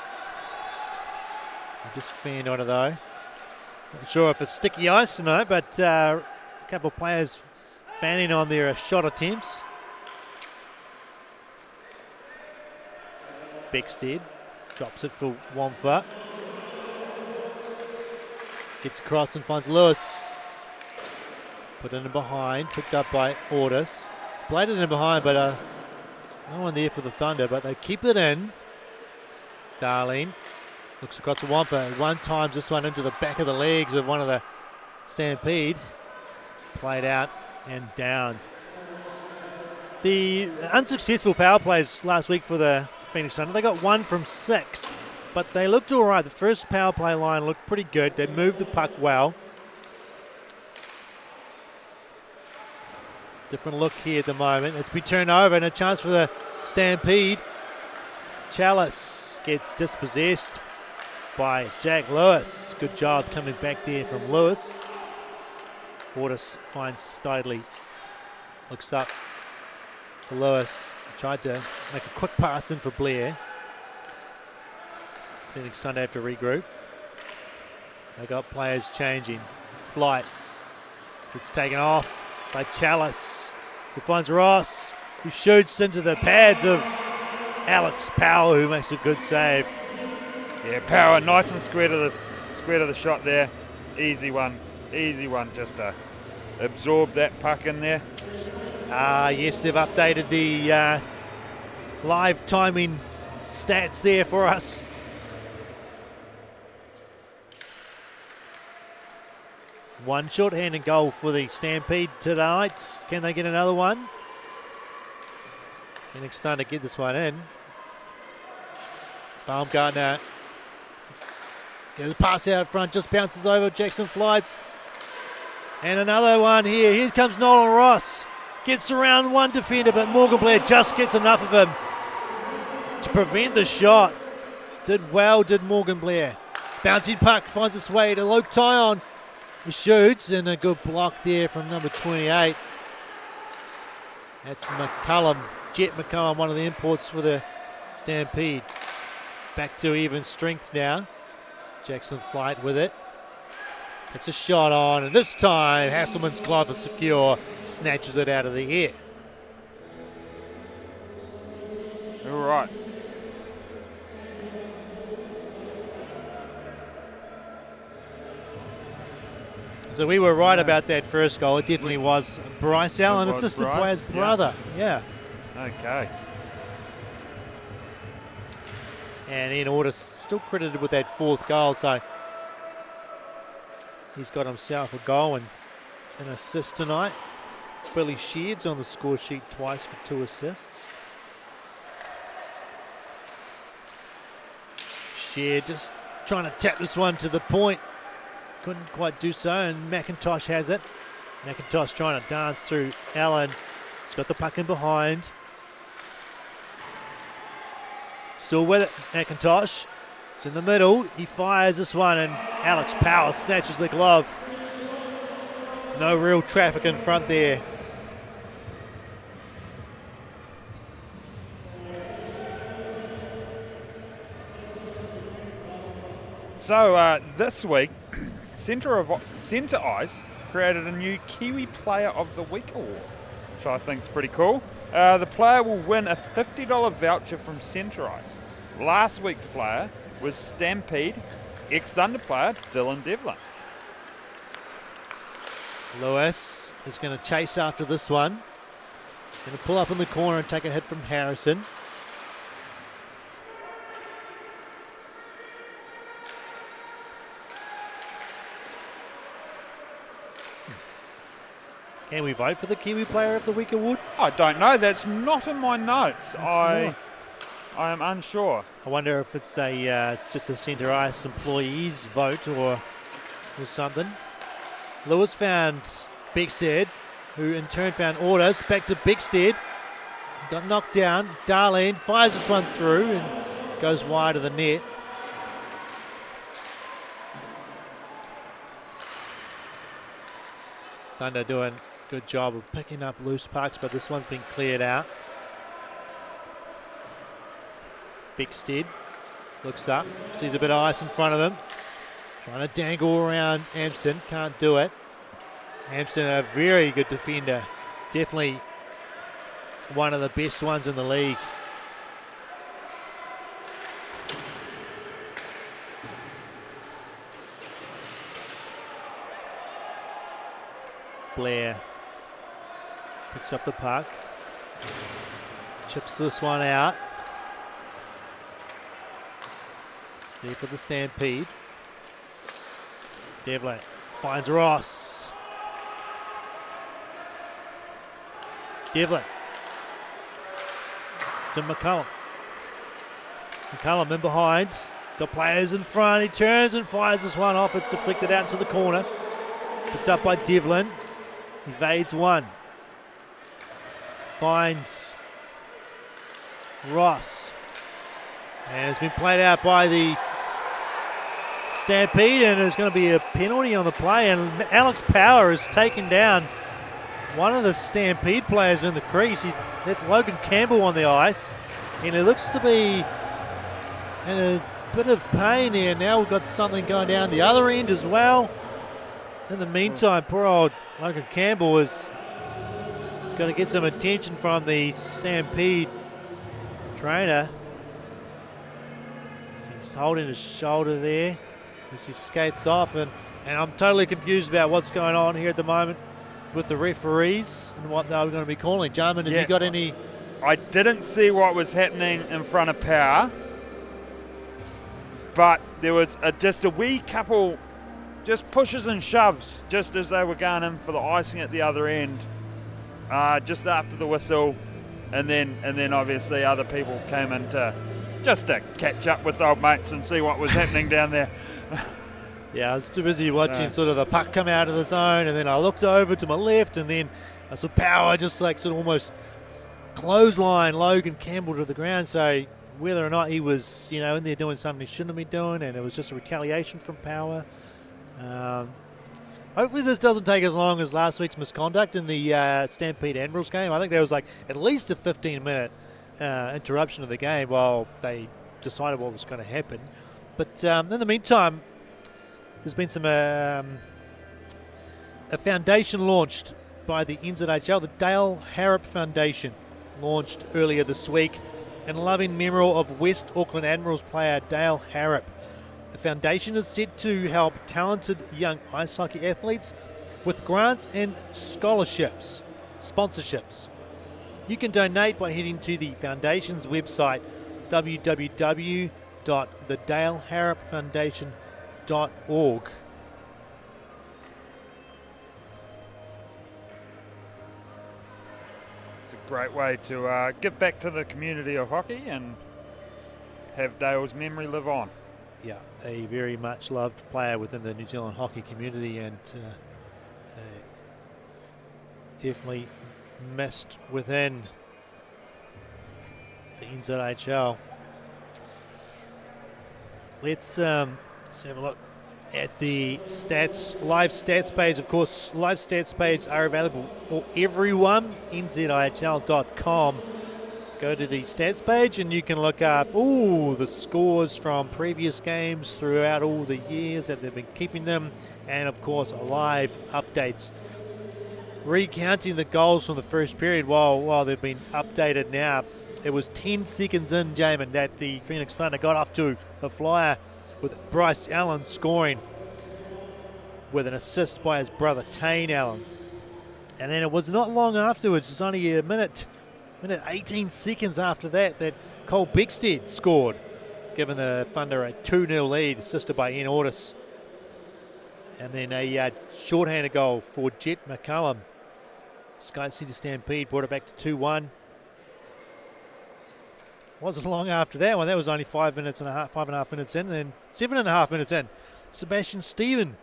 He just fanned on it though. Not sure if it's sticky ice tonight, but a couple of players fanning on their shot attempts. Beckstead drops it for Wamfa. Gets across and finds Lewis. Put it in behind, picked up by Ortis. Played it in behind, but no one there for the Thunder, but they keep it in. Darlene looks across to Wampa. One times this one into the back of the legs of one of the Stampede. Played out and down. The unsuccessful power plays last week for the Phoenix Thunder, they got 1 from 6. But they looked all right. The first power play line looked pretty good. They moved the puck well. Different look here at the moment. It's been turned over and a chance for the Stampede. Chalice gets dispossessed by Jack Lewis. Good job coming back there from Lewis. Ortis finds Stidley. Looks up to Lewis. Tried to make a quick pass in for Blair. Phoenix Thunder have to regroup. They got players changing. Flight gets taken off by Chalice. He finds Ross, who shoots into the pads of Alex Power, who makes a good save. Yeah, Power nice and square to the shot there. Easy one just to absorb that puck in there. Yes, they've updated the live timing stats there for us. One shorthanded goal for the Stampede tonight. Can they get another one? Phoenix Thunder get this one in. Baumgartner gets a pass out front, just bounces over. Jackson Flights. And another one here. Here comes Nolan Ross. Gets around one defender, but Morgan Blair just gets enough of him to prevent the shot. Did well, did Morgan Blair. Bouncing puck finds its way to Luke Tyon. He shoots, and a good block there from number 28. That's McCullum, Jet McCullum, one of the imports for the Stampede. Back to even strength now. Jackson Flight with it. It's a shot on, and this time Hasselman's glove is secure. Snatches it out of the air. All right. So we were right about that first goal. It definitely was Bryce Allen, assisted by his brother. Yeah. Okay. And Ian Ortis still credited with that 4th goal, so he's got himself a goal and an assist tonight. Billy Sheard's on the score sheet twice for 2 assists. Sheard just trying to tap this one to the point. Couldn't quite do so, and McIntosh has it. McIntosh trying to dance through Allen. He's got the puck in behind. Still with it, McIntosh. It's in the middle. He fires this one, and Alex Power snatches the glove. No real traffic in front there. So this week, Centre Ice created a new Kiwi Player of the Week award, which I think is pretty cool. The player will win a $50 voucher from Centre Ice. Last week's player was Stampede ex-Thunder player Dylan Devlin. Lewis is going to chase after this one. Going to pull up in the corner and take a hit from Harrison. Can we vote for the Kiwi Player of the Week award? I don't know. That's not in my notes. I am unsure. I wonder if it's it's just a Centre Ice employees vote or something. Lewis found Bigstead, who in turn found Orders. Back to Bigstead. Got knocked down. Darlene fires this one through and goes wide of the net. Thunder doing a good job of picking up loose pucks, but this one's been cleared out. Bigstead looks up, sees a bit of ice in front of him. Trying to dangle around Hampson, can't do it. Hampson, a very good defender. Definitely one of the best ones in the league. Blair picks up the puck. Chips this one out. There for the Stampede. Devlin finds Ross. Devlin to McCullum. McCullum in behind. Got players in front. He turns and fires this one off. It's deflected out into the corner. Picked up by Devlin. Evades one. Finds Ross. And it's been played out by the Stampede, and there's going to be a penalty on the play, and Alex Power has taken down one of the Stampede players in the crease. That's Logan Campbell on the ice, and it looks to be in a bit of pain here. Now we've got something going down the other end as well. In the meantime, poor old Logan Campbell is going to get some attention from the Stampede trainer. He's holding his shoulder there as he skates off, and I'm totally confused about what's going on here at the moment with the referees and what they're going to be calling. Gentlemen, have you got any? I didn't see what was happening in front of Power, but there was just a wee couple just pushes and shoves just as they were going in for the icing at the other end, just after the whistle, and then obviously other people came in to catch up with old mates and see what was happening down there. Yeah, I was too busy watching sort of the puck come out of the zone, and then I looked over to my left, and then I saw Power just like sort of almost clothesline Logan Campbell to the ground. So whether or not he was, in there doing something he shouldn't have been doing, and it was just a retaliation from Power. Hopefully this doesn't take as long as last week's misconduct in the Stampede Admirals game. I think there was like at least a 15-minute interruption of the game while they decided what was going to happen. But in the meantime, there's been some a foundation launched by the NZIHL, the Dale Harrop Foundation, launched earlier this week in loving memory of West Auckland Admirals player Dale Harrop. The foundation is set to help talented young ice hockey athletes with grants and sponsorships. You can donate by heading to the foundation's website, www.thedaleharropfoundation.org. It's a great way to give back to the community of hockey and have Dale's memory live on. Yeah, a very much loved player within the New Zealand hockey community, and definitely missed within the NZIHL. Let's have a look at the stats, live stats page. Of course, live stats pages are available for everyone. NZIHL.com. Go to the stats page and you can look up the scores from previous games throughout all the years that they've been keeping them, and of course live updates recounting the goals from the first period while they've been updated now. It was 10 seconds in, Jamin, that the Phoenix Thunder got off to a flyer with Bryce Allen scoring with an assist by his brother Tane Allen. And then it was not long afterwards, it's only a minute 18 seconds after that, that Cole Bickstead scored, giving the Thunder a 2-0 lead, assisted by Ian Ortis. And then a shorthanded goal for Jet McCullum. SkyCity Stampede brought it back to 2-1. Wasn't long after that one. That was only 5.5 minutes in. And then 7.5 minutes in, Sebastian Stephen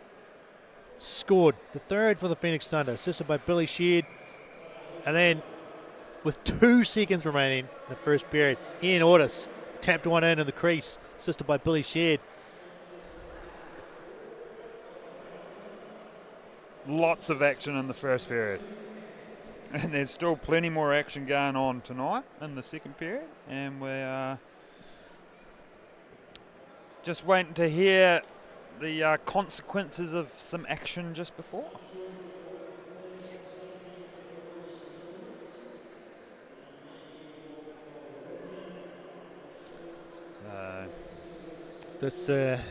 scored the third for the Phoenix Thunder, assisted by Billy Sheard. And then with 2 seconds remaining in the first period, Ian Ortis tapped one in the crease, assisted by Billy Sheard. Lots of action in the first period. And there's still plenty more action going on tonight in the second period. And we're just waiting to hear the consequences of some action just before. There's a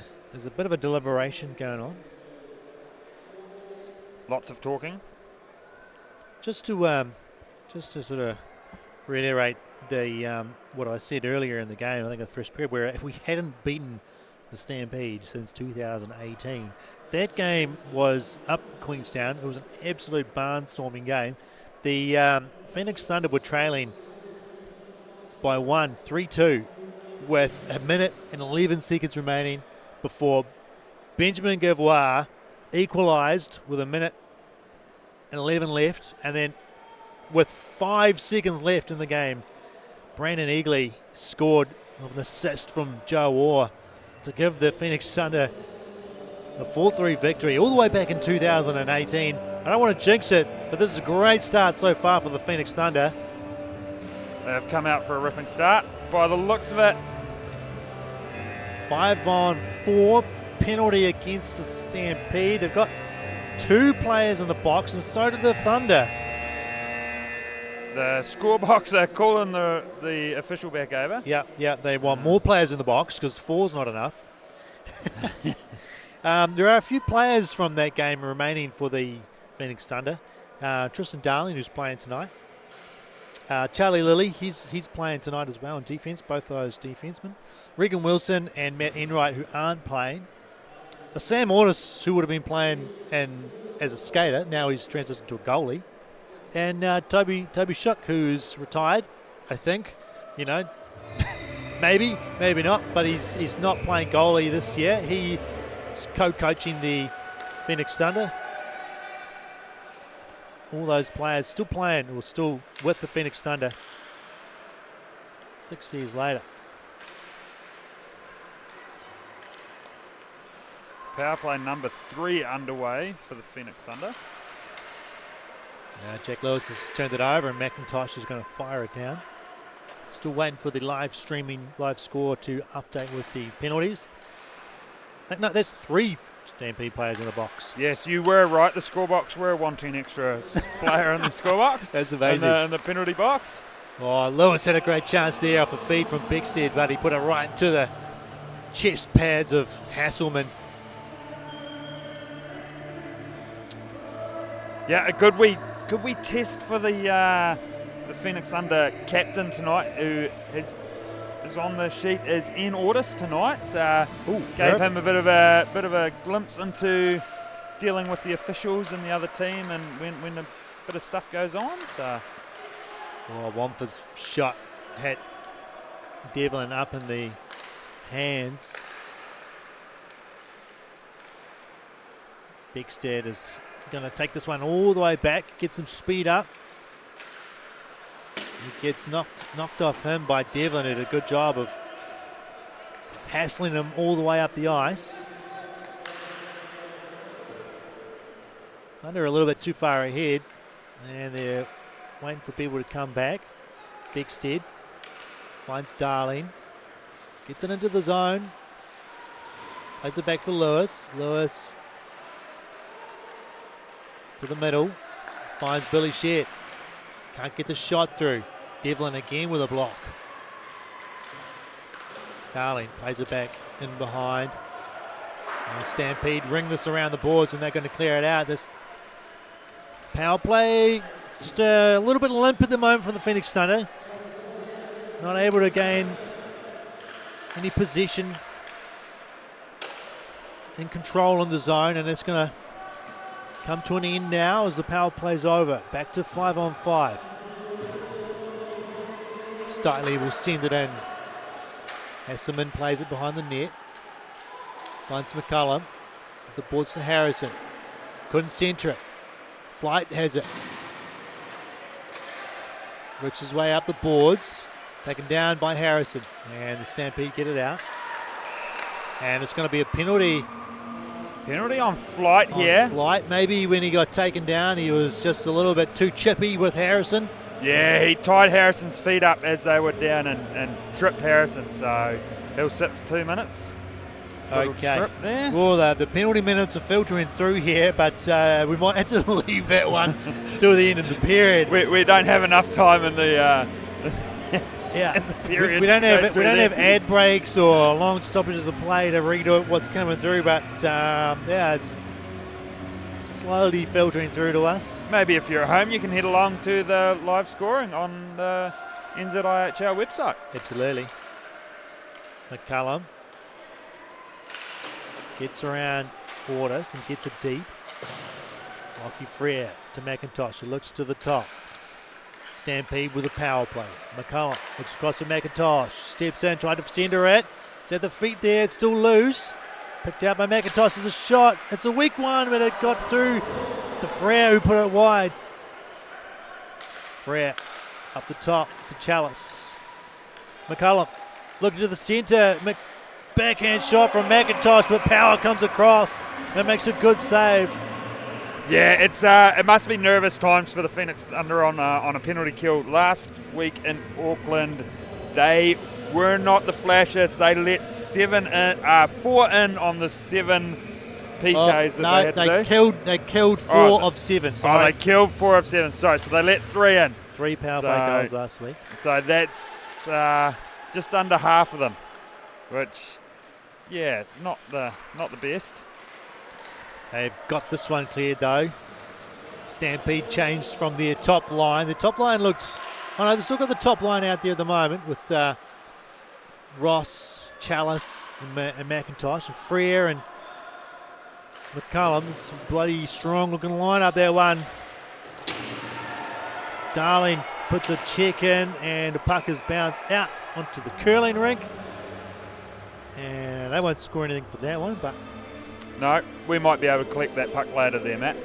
bit of a deliberation going on. Lots of talking. Just to sort of reiterate the what I said earlier in the game, I think in the first period, where if we hadn't beaten the Stampede since 2018, that game was up Queenstown. It was an absolute barnstorming game. The Phoenix Thunder were trailing by 3-2 with a minute and 11 seconds remaining before Benjamin Gavois equalised with a minute and 11 left, and then with 5 seconds left in the game, Brandon Eagley scored with an assist from Joe Orr to give the Phoenix Thunder the 4-3 victory all the way back in 2018. I don't want to jinx it, but this is a great start so far for the Phoenix Thunder. They've come out for a ripping start by the looks of it. 5-on-4 penalty against the Stampede. They've got 2 players in the box, and so do the Thunder. The scorebox are calling the official back over. Yeah, they want more players in the box because 4's not enough. There are a few players from that game remaining for the Phoenix Thunder. Tristan Darling, who's playing tonight. Charlie Lilly, he's playing tonight as well in defence, both of those defencemen. Regan Wilson and Matt Enright, who aren't playing. Sam Ortis, who would have been playing as a skater, now he's transitioned to a goalie. And Toby Shook, who's retired, I think. You know, maybe not, but he's not playing goalie this year. He's co-coaching the Phoenix Thunder. All those players still playing, or still with the Phoenix Thunder 6 years later. Power play number 3 underway for the Phoenix Thunder. Jack Lewis has turned it over, and McIntosh is going to fire it down. Still waiting for the live score to update with the penalties. No, that's 3 Stampede players in the box. Yes, you were right. The scorebox were wanting extra player in the scorebox. That's amazing. In the penalty box. Oh, Lewis had a great chance there off a feed from Bickstead, but he put it right into the chest pads of Hasselman. Yeah, could we test for the Phoenix Thunder captain tonight, who is on the sheet as Ian Ortis tonight. Gave him a bit of a glimpse into dealing with the officials and the other team, and when a bit of stuff goes on. So, Wamfa's shot had Devlin up in the hands. Bickstead is going to take this one all the way back, get some speed up. He gets knocked off him by Devlin, who did a good job of hassling him all the way up the ice. Thunder a little bit too far ahead, and they're waiting for people to come back. Bickstead finds Darling, gets it into the zone, plays it back for Lewis. Lewis to the middle, finds Billy Shedd. Can't get the shot through. Devlin again with a block. Darling plays it back in behind. And Stampede ring this around the boards, and they're going to clear it out. This power play, just a little bit limp at the moment for the Phoenix Thunder. Not able to gain any position in control in the zone, and it's going to come to an end now as the power play's over. Back to 5-on-5. Stitley will send it in. Hasselman plays it behind the net. Finds McCullum. The boards for Harrison. Couldn't centre it. Flight has it. Rich's way up the boards. Taken down by Harrison. And the Stampede get it out. And it's going to be a penalty. Penalty on Flight here. Flight. Maybe when he got taken down, he was just a little bit too chippy with Harrison. Yeah, he tied Harrison's feet up as they were down and tripped Harrison. So he'll sit for 2 minutes. Okay. Trip there. Well, the penalty minutes are filtering through here, but we might have to leave that one till the end of the period. We don't have enough time in the yeah. in the period. We don't have ad breaks or long stoppages of play to read what's coming through, but yeah, it's slowly filtering through to us. Maybe if you're at home, you can head along to the live scoring on the NZIHL website. Absolutely. McCullum gets around Ordis and gets it deep. Lockie Frere to McIntosh, who looks to the top. Stampede with a power play. McCullum looks across to McIntosh, steps in, tried to center it. It's at the feet there, it's still loose. Picked out by McIntosh as a shot. It's a weak one, but it got through to Frere, who put it wide. Frere up the top to Chalice. McCullum looking to the centre. Backhand shot from McIntosh, but power comes across and makes a good save. Yeah, it must be nervous times for the Phoenix Thunder on a penalty kill. Last week in Auckland, they were not the flashes. They let 4 in on the 7 PKs that they had to do. They killed 4 of 7. Sorry. They killed 4 of 7. Sorry, so they let 3 in. 3 power play goals last week. So that's just under half of them, which, yeah, not the best. They've got this one cleared though. Stampede changed from their top line. The top line looks... Oh no, they've still got the top line out there at the moment with Ross, Chalice and McIntosh and Frere and McCullum. It's a bloody strong looking line up there one. Darling puts a check in and the puck is bounced out onto the curling rink. And they won't score anything for that one, but... No, we might be able to collect that puck later there, Matt.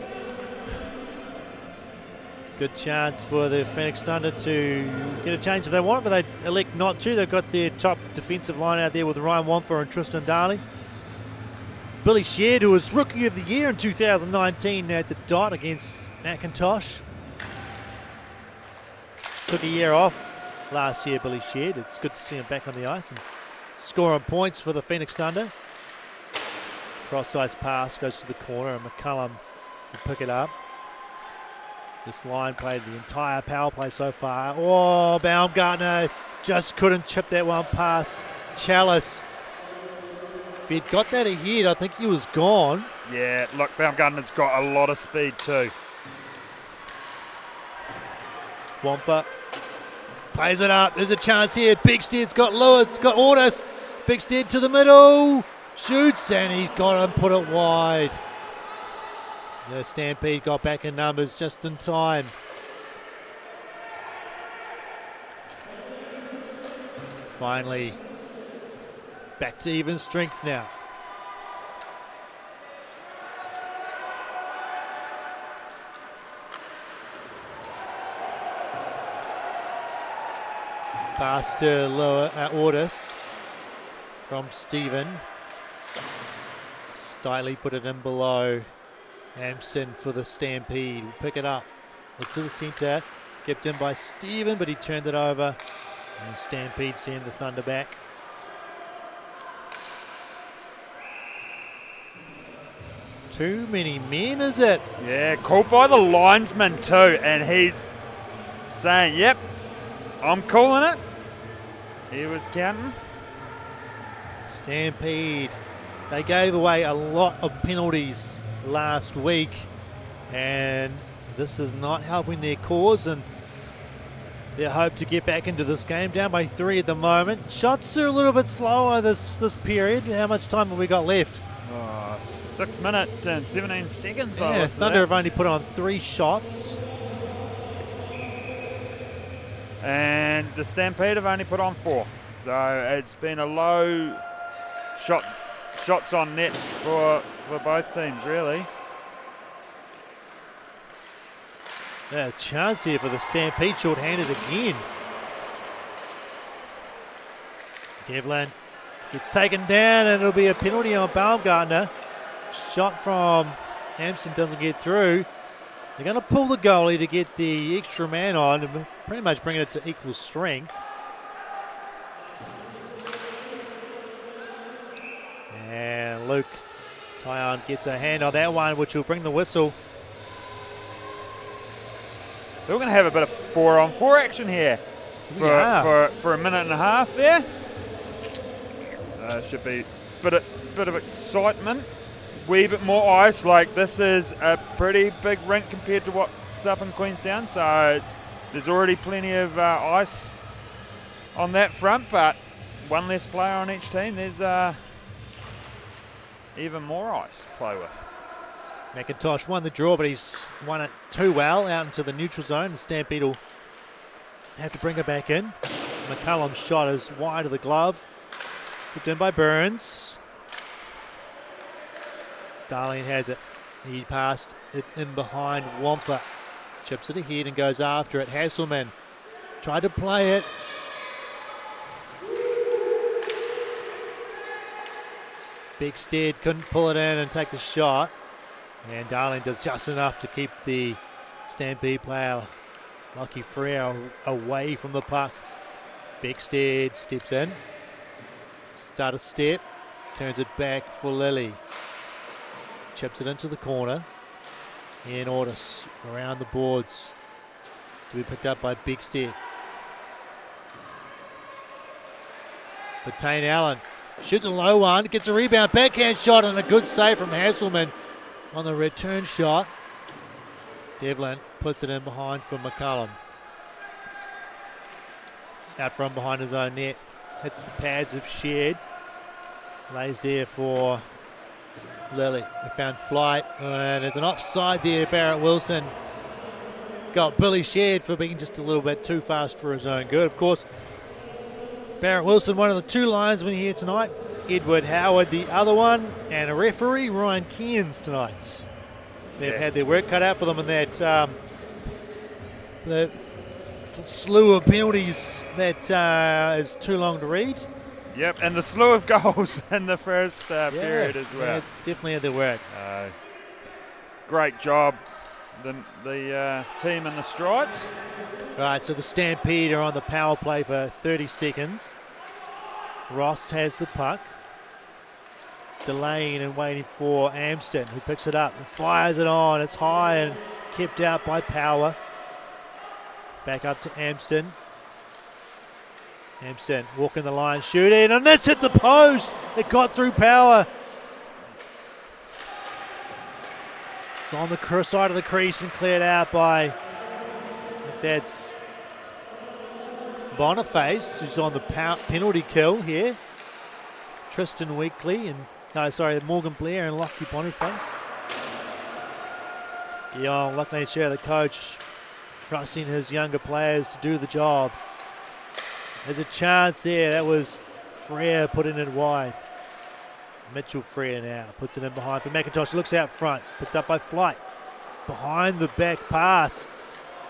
Good chance for the Phoenix Thunder to get a change if they want it, but they elect not to. They've got their top defensive line out there with Ryan Wamfor and Tristan Darling. Billy Sheard, who was Rookie of the Year in 2019 at the dot against McIntosh. Took a year off last year, Billy Sheard. It's good to see him back on the ice and scoring points for the Phoenix Thunder. Cross-ice pass goes to the corner and McCullum will pick it up. This line played the entire power play so far. Oh, Baumgartner just couldn't chip that one past Chalice. If he'd got that ahead, I think he was gone. Yeah, look, Baumgartner's got a lot of speed too. Wampa plays it up. There's a chance here. Bigstead's got Lewis, got Ordis. Bigstead to the middle. Shoots and he's got him, put it wide. The Stampede got back in numbers just in time. Finally, back to even strength now. Pass to Ordis from Stephen. Stiley put it in below. Amson for the Stampede. Will pick it up. Look to the centre. Kept in by Stephen, but he turned it over. And Stampede send the Thunder back. Too many men, is it? Yeah, called by the linesman too, and he's saying, yep, I'm calling it. He was counting. Stampede They gave away a lot of penalties last week, and this is not helping their cause and their hope to get back into this game. Down by 3 at the moment. Shots are a little bit slower this period. How much time have we got left? 6 minutes and 17 seconds. Yeah, Thunder have only put on 3 shots. And the Stampede have only put on 4. So it's been a low shots on net for both teams, really. Yeah, a chance here for the Stampede, short-handed again. Devlin gets taken down, and it'll be a penalty on Baumgartner. Shot from Hampson doesn't get through. They're going to pull the goalie to get the extra man on and pretty much bringing it to equal strength. And Luke Tyon gets a hand on that one, which will bring the whistle. So we're going to have a bit of 4-on-4 action here for a minute and a half there. So it should be a bit of excitement. Wee bit more ice. Like, this is a pretty big rink compared to what's up in Queenstown, so there's already plenty of ice on that front, but one less player on each team. There's even more ice to play with. McIntosh won the draw, but he's won it too well out into the neutral zone. The Stampede will have to bring it back in. McCullum's shot is wide of the glove. Put in by Burns. Darlene has it. He passed it in behind Wampa. Chips it ahead and goes after it. Hasselman tried to play it. Big Stead couldn't pull it in and take the shot. And Darling does just enough to keep the Stampede player, Lucky Frere, away from the puck. Big Stead steps in. Start a step. Turns it back for Lily. Chips it into the corner. Ian Ortis around the boards to be picked up by Big Stead. But Tane Allen shoots a low one, gets a rebound, backhand shot, and a good save from Hasselman on the return shot. Devlin puts it in behind for McCullum. Out from behind his own net. Hits the pads of Shared. Lays there for Lily. They found flight, and there's an offside there. Barrett Wilson got Billy Shared for being just a little bit too fast for his own good. Of course, Barrett Wilson, one of the 2 linesmen here tonight. Edward Howard, the other one, and a referee, Ryan Cairns, tonight. They've had their work cut out for them in that the slew of penalties that is too long to read. Yep, and the slew of goals in the first period as well. Definitely had their work. Great job, the team in the Stripes. Right, so the Stampede are on the power play for 30 seconds. Ross has the puck. Delaying and waiting for Amston, who picks it up and fires it on. It's high and kept out by Power. Back up to Amston. Amston walking the line, shooting, and that's hit the post. It got through Power. It's on the side of the crease and cleared out by, that's Boniface, who's on the penalty kill here. Tristan Weekly and Morgan Blair and Lockie Boniface. Guillaume Luckney, the coach, trusting his younger players to do the job. There's a chance there. That was Frere putting it wide. Mitchell Frere now puts it in behind for McIntosh. Looks out front. Picked up by Flight. Behind the back pass.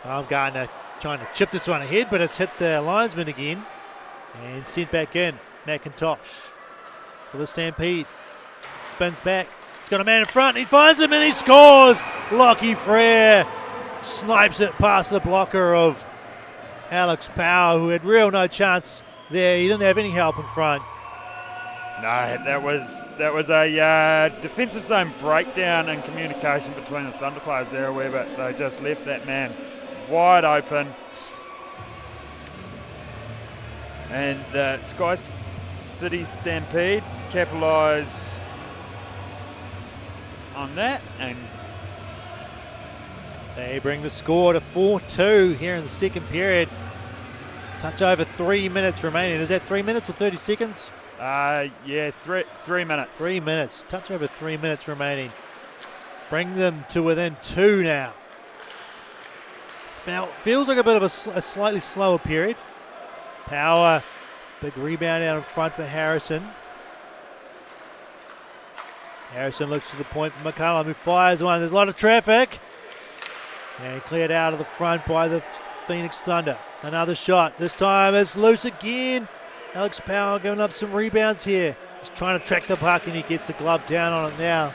Baumgartner trying to chip this one ahead, but it's hit the linesman again. And sent back in. McIntosh for the Stampede. Spins back. He's got a man in front. He finds him and he scores. Lockie Frere snipes it past the blocker of Alex Power, who had no chance there. He didn't have any help in front. No, that was a defensive zone breakdown in communication between the Thunder players there a wee bit. They just left that man wide open. And SkyCity Stampede capitalise on that, and they bring the score to 4-2 here in the second period. Touch over 3 minutes remaining. Is that 3 minutes or 30 seconds? yeah, 3 minutes. 3 minutes. Touch over 3 minutes remaining. Bring them to within 2 now. Feels like a bit of a slightly slower period. Power, big rebound out in front for Harrison. Harrison looks to the point for McCullum, who fires one. There's a lot of traffic. And cleared out of the front by the Phoenix Thunder. Another shot. This time it's loose again. Alex Power giving up some rebounds here. He's trying to track the puck and he gets a glove down on it now.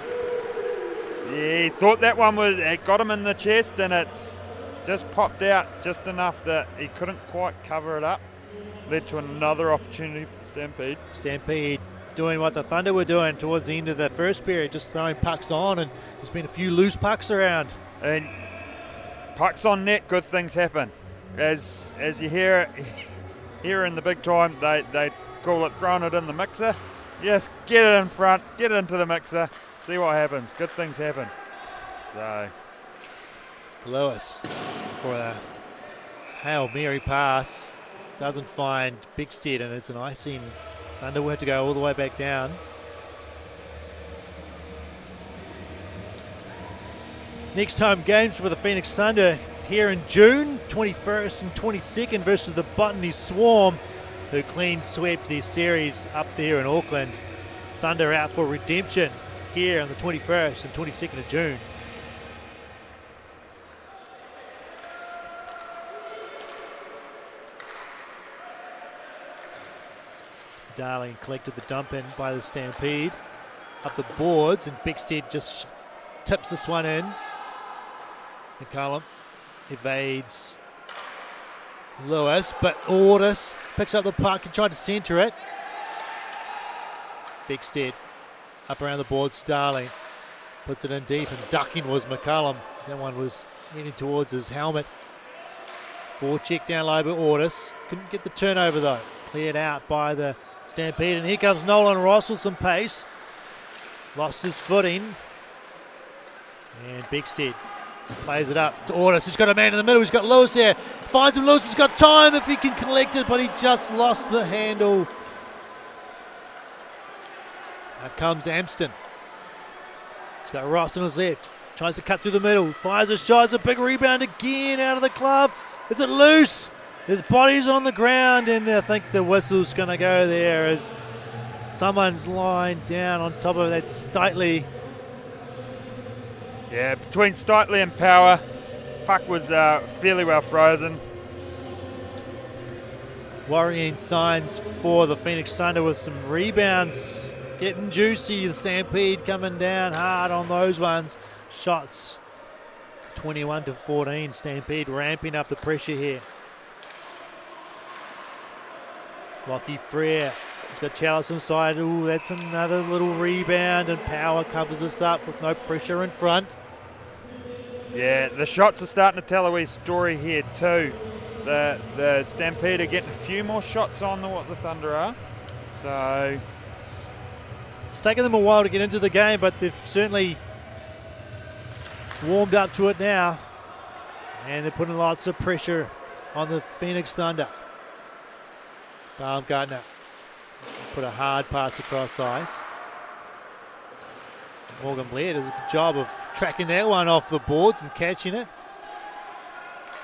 Yeah, he thought that one it got him in the chest, and it's just popped out just enough that he couldn't quite cover it up. Led to another opportunity for Stampede. Stampede doing what the Thunder were doing towards the end of the first period, just throwing pucks on, and there's been a few loose pucks around. And pucks on net, good things happen. As you hear here in the big time, they call it throwing it in the mixer. Just get it in front, get it into the mixer, see what happens. Good things happen. So Lewis for a Hail Mary pass. Doesn't find Bigstead, and it's an icing. Thunder will have to go all the way back down. Next home games for the Phoenix Thunder here in June, 21st and 22nd versus the Botany Swarm, who clean swept their series up there in Auckland. Thunder out for redemption here on the 21st and 22nd of June. Darling collected the dump in by the Stampede. Up the boards, and Bigstead just tips this one in. McCullum evades Lewis, but Ordis picks up the puck and tried to centre it. Bigstead up around the boards, Darling puts it in deep, and ducking was McCullum. That one was heading towards his helmet. Forecheck down low by Ordis. Couldn't get the turnover though. Cleared out by the Stampede, and here comes Nolan Ross with some pace. Lost his footing. And Bigstead plays it up to Ordis. He's got a man in the middle. He's got Lewis there. Finds him. Lewis has got time if he can collect it, but he just lost the handle. Now comes Amston. He's got Ross on his left. Tries to cut through the middle. Fires a shot. It's a big rebound again out of the glove. Is it loose? His body's on the ground, and I think the whistle's going to go there as someone's lying down on top of that Steitley. yeah, between Steitley and Power, puck was fairly well frozen. Worrying signs for the Phoenix Thunder with some rebounds. Getting juicy. The Stampede coming down hard on those ones. Shots 21-14. Stampede ramping up the pressure here. Lockie Frere. He's got Chalice inside. Ooh, that's another little rebound, and Power covers this up with no pressure in front. Yeah, the shots are starting to tell a wee story here too. The Stampede are getting a few more shots on than what the Thunder are. So It's taken them a while to get into the game, but they've certainly warmed up to it now. And they're putting lots of pressure on the Phoenix Thunder. Baumgartner put a hard pass across ice. Morgan Blair does a good job of tracking that one off the boards and catching it.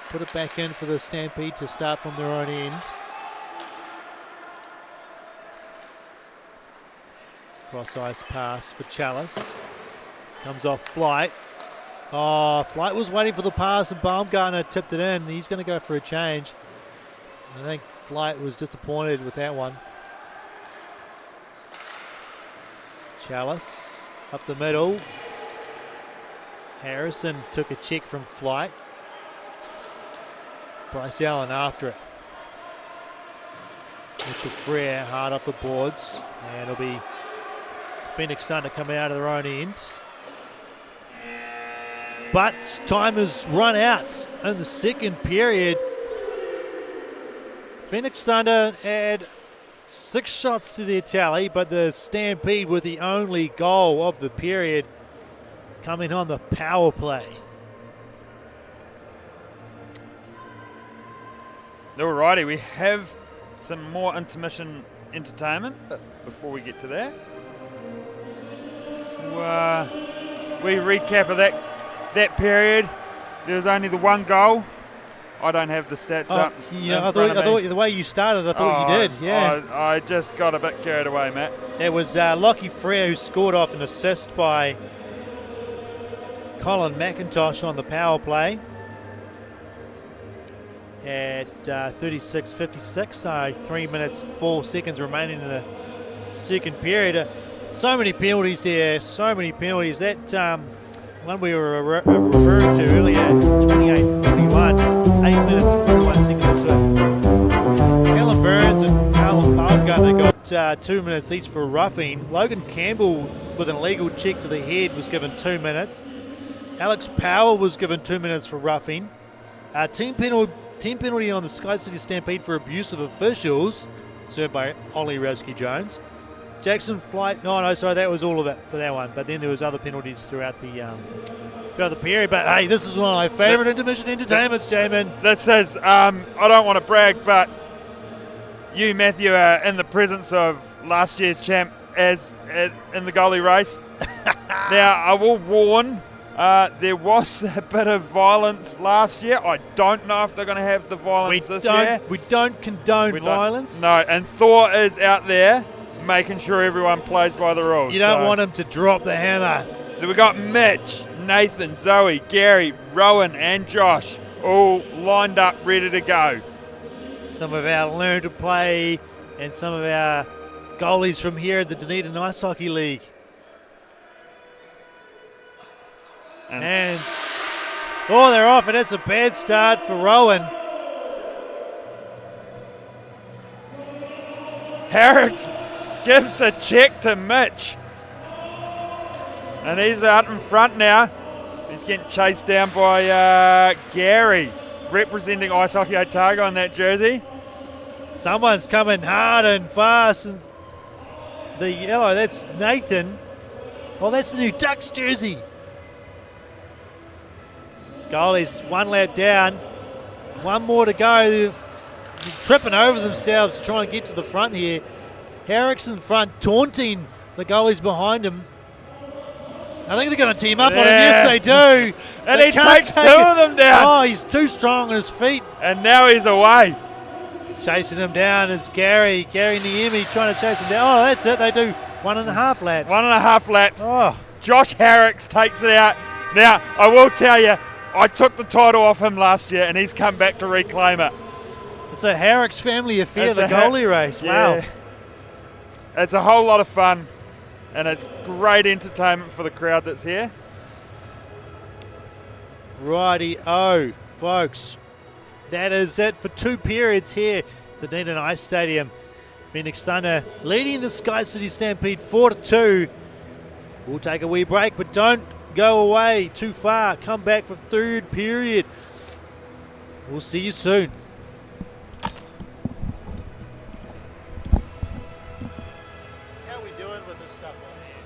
Put it back in for the Stampede to start from their own end. Cross ice pass for Chalice. Comes off Flight. Oh, Flight was waiting for the pass and Baumgartner tipped it in. He's going to go for a change. I think Flight was disappointed with that one. Chalice up the middle. Harrison took a check from Flight. Bryce Allen after it. Mitchell Frere hard off the boards. And it'll be Phoenix Thunder coming out of their own end. But time has run out in the second period. Phoenix Thunder had 6 shots to their tally, but the Stampede were the only goal of the period. coming on the power play. Alrighty, we have some more intermission entertainment, but before we get to that, we recap of that period. There was only the one goal. I don't have the stats up. Yeah, I thought the way you started, I thought you did. Yeah, I just got a bit carried away, Matt. It was Lockie Frere who scored off an assist by Colin McIntosh on the power play at 36:56. So 3 minutes 4 seconds remaining in the second period. So many penalties here. So many penalties. That one we were referring to earlier, 28:41, 8 minutes 41 seconds into it. Alan Burns and Alan Baumgartner got 2 minutes each for roughing. Logan Campbell with an illegal check to the head was given 2 minutes. Alex Power was given 2 minutes for roughing. Team penalty on the SkyCity Stampede for abuse of officials, served by Ollie Rowski-Jones. Jackson Flight, no, sorry, that was all of it for that one. But then there was other penalties throughout the period. But hey, this is one of my favourite intermission entertainments, Jamin. This is, I don't want to brag, but you, Matthew, are in the presence of last year's champ in the goalie race. Now, I will warn, there was a bit of violence last year. I don't know if they're going to have the violence this year. We don't condone violence. No, and Thor is out there making sure everyone plays by the rules. You don't want him to drop the hammer. So we got Mitch, Nathan, Zoe, Gary, Rowan and Josh all lined up, ready to go. Some of our learn to play and some of our goalies from here at the Dunedin Ice Hockey League. And they're off, and it's a bad start for Rowan. Herrick gives a check to Mitch. And he's out in front now. He's getting chased down by Gary, representing Ice Hockey Otago in that jersey. Someone's coming hard and fast. And the yellow, that's Nathan. Oh, that's the new Ducks jersey. Goalies one lap down. One more to go. They're tripping over themselves to try and get to the front here. Herrick's in front, taunting the goalies behind him. I think they're going to team up on him. Yes, they do. And he takes two of them down. Oh, he's too strong on his feet. And now he's away. Chasing him down is Gary Niemi trying to chase him down. Oh, that's it. They do 1.5 laps. 1.5 laps. Oh. Josh Herricks takes it out. Now, I will tell you, I took the title off him last year, and he's come back to reclaim it. It's a Herrick's family affair, the goalie race. Wow. Yeah. It's a whole lot of fun, and it's great entertainment for the crowd that's here. Righty-o, folks. That is it for 2 periods here at the Dunedin Ice Stadium. Phoenix Thunder leading the SkyCity Stampede 4-2. We'll take a wee break, but don't go away too far. Come back for 3rd period. We'll see you soon. How are we doing with this stuff on here?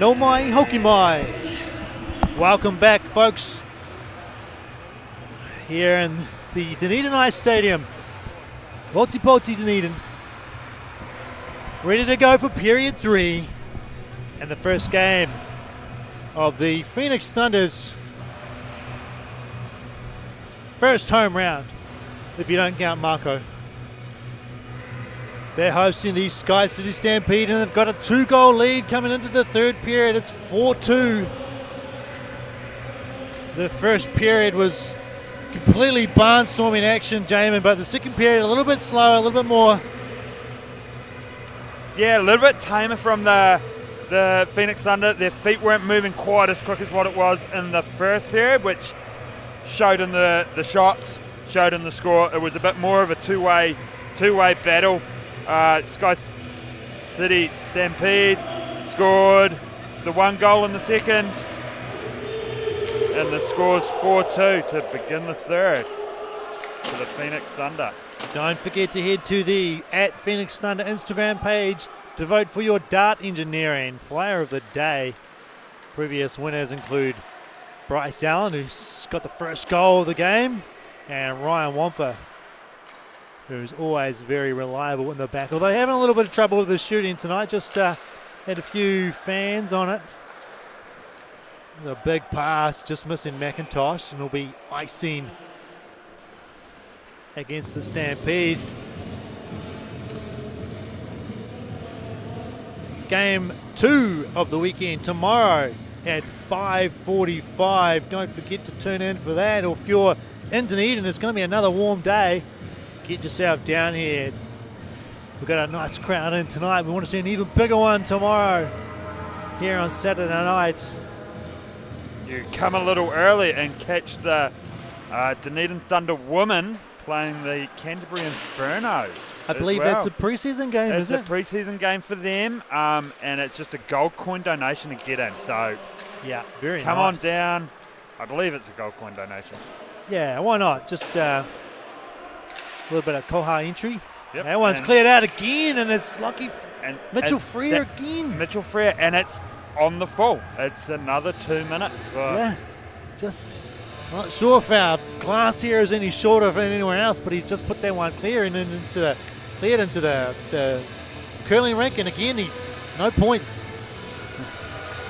No mai, hoki mai. Welcome back, folks. Here in the Dunedin Ice Stadium. Poti Dunedin. Ready to go for period 3. And the first game of the Phoenix Thunder's first home round, if you don't count Mako. They're hosting the SkyCity Stampede and they've got a 2-goal lead coming into the third period. It's 4-2. The first period was completely barnstorming action, Jamin, but the second period a little bit slower, a little bit more. Yeah, a little bit tamer from the Phoenix Thunder. Their feet weren't moving quite as quick as what it was in the first period, which showed in the shots, showed in the score. It was a bit more of a two-way battle. Sky City Stampede scored the 1 goal in the second, and the score's 4-2 to begin the third for the Phoenix Thunder. Don't forget to head to the @Phoenix Thunder Instagram page to vote for your Dart Engineering Player of the Day. Previous winners include Bryce Allen, who's got the first goal of the game, and Ryan Wamfer, who's always very reliable in the back. Although having a little bit of trouble with the shooting tonight, just had a few fans on it. A big pass, just missing McIntosh, and will be icing against the Stampede. Game 2 of the weekend tomorrow at 5:45. Don't forget to tune in for that. Or if you're in Dunedin, it's going to be another warm day. Get yourself down here. We've got a nice crowd in tonight. We want to see an even bigger one tomorrow here on Saturday night. You come a little early and catch the Dunedin Thunder women playing the Canterbury Inferno. I believe that's a preseason game, is it? It's a preseason game for them, and it's just a gold coin donation to get in. So, yeah, very come nice. on down. I believe it's a gold coin donation. Yeah, why not? Just a little bit of Koha entry. Yep. That one's cleared out again, and it's lucky. And Mitchell Freer again. Mitchell Freer, and it's on the full. It's another 2 minutes for. Yeah, just not sure if our glass here is any shorter than anywhere else, but he's just put that one cleared into the curling rink, and again he's no points.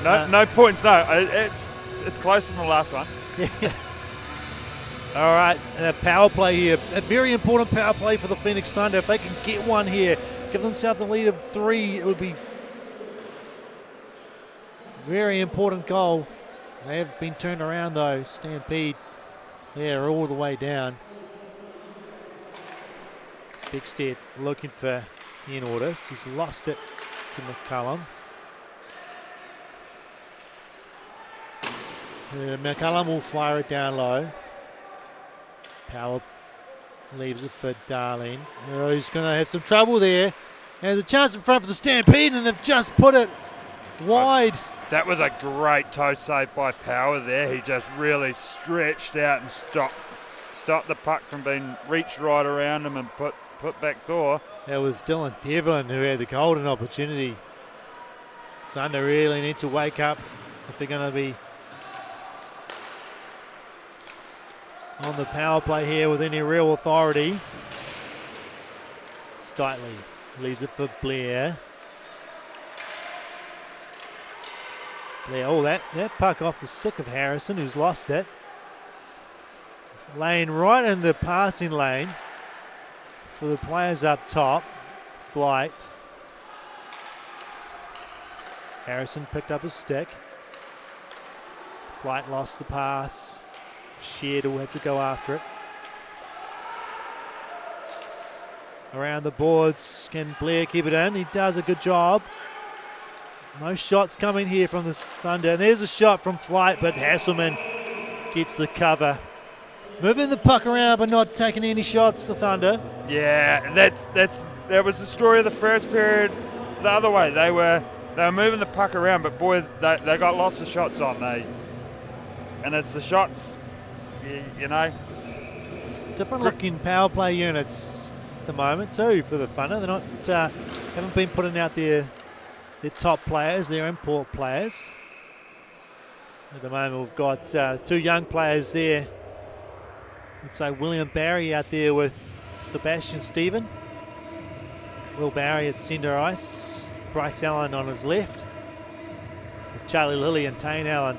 No points. No, it's closer than the last one. Yeah. All right, power play here. A very important power play for the Phoenix Thunder. If they can get one here, give themselves the lead of 3, it would be very important goal. They have been turned around though. Stampede, they're all the way down. Bigstead looking for Ian Ordis. He's lost it to McCullum. McCullum will fire it down low. Power leaves it for Darlene. Oh, he's going to have some trouble there. And there's a chance in front for the Stampede, and they've just put it wide. That was a great toe save by Power there. He just really stretched out and stopped the puck from being reached right around him and put back door. That was Dylan Devlin who had the golden opportunity. Thunder really need to wake up if they're going to be on the power play here with any real authority. Stitley leaves it for Blair. Blair, oh, that puck off the stick of Harrison, who's lost it. It's laying right in the passing lane for the players up top. Flight. Harrison picked up his stick. Flight lost the pass. Sheard will have to go after it. Around the boards, can Blair keep it in? He does a good job. No shots coming here from the Thunder. And there's a shot from Flight, but Hasselman gets the cover. Moving the puck around but not taking any shots, the Thunder. Yeah, that was the story of the first period the other way. They were moving the puck around, but boy, they got lots of shots on. And it's the shots, you know. Different looking power play units at the moment too for the Thunder. They're not haven't been putting out their their top players, their import players. At the moment we've got 2 young players there. Looks like William Barry out there with Sebastian Stephen. Will Barry at centre ice. Bryce Allen on his left. With Charlie Lilly and Tane Allen.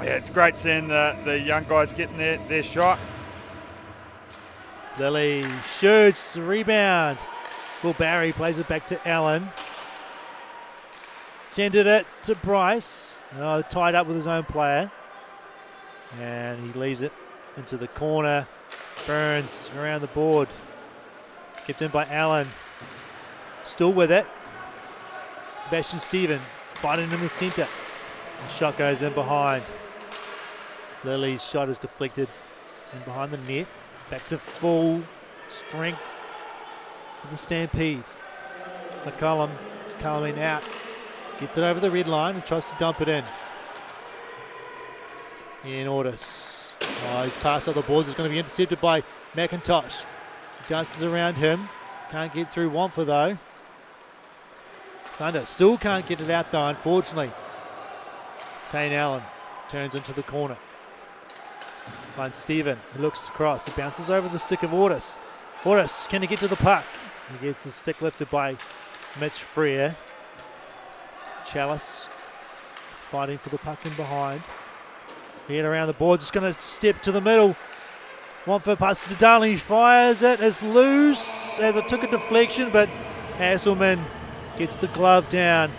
Yeah, it's great seeing the young guys getting their shot. Lilly shoots, rebound. Will Barry plays it back to Allen. Sended it to Bryce. Oh, tied up with his own player. And he leaves it into the corner. Burns around the board. Kept in by Allen. Still with it. Sebastian Stephen fighting in the centre. The shot goes in behind. Lilly's shot is deflected in behind the net. Back to full strength of the Stampede. McCullum is coming out. Gets it over the red line and tries to dump it in. Ian Ortis. Oh, his pass up the boards is going to be intercepted by McIntosh. Dances around him. Can't get through Wampa though. Thunder still can't get it out though, unfortunately. Tane Allen turns into the corner. Finds Stephen. He looks across. It bounces over the stick of Ortis. Ortis, can he get to the puck? He gets the stick lifted by Mitch Freer. Chalice fighting for the puck in behind. Get around the board, just going to step to the middle. Wampa passes to Darling, he fires it, it's loose as it took a deflection, but Hasselman gets the glove down.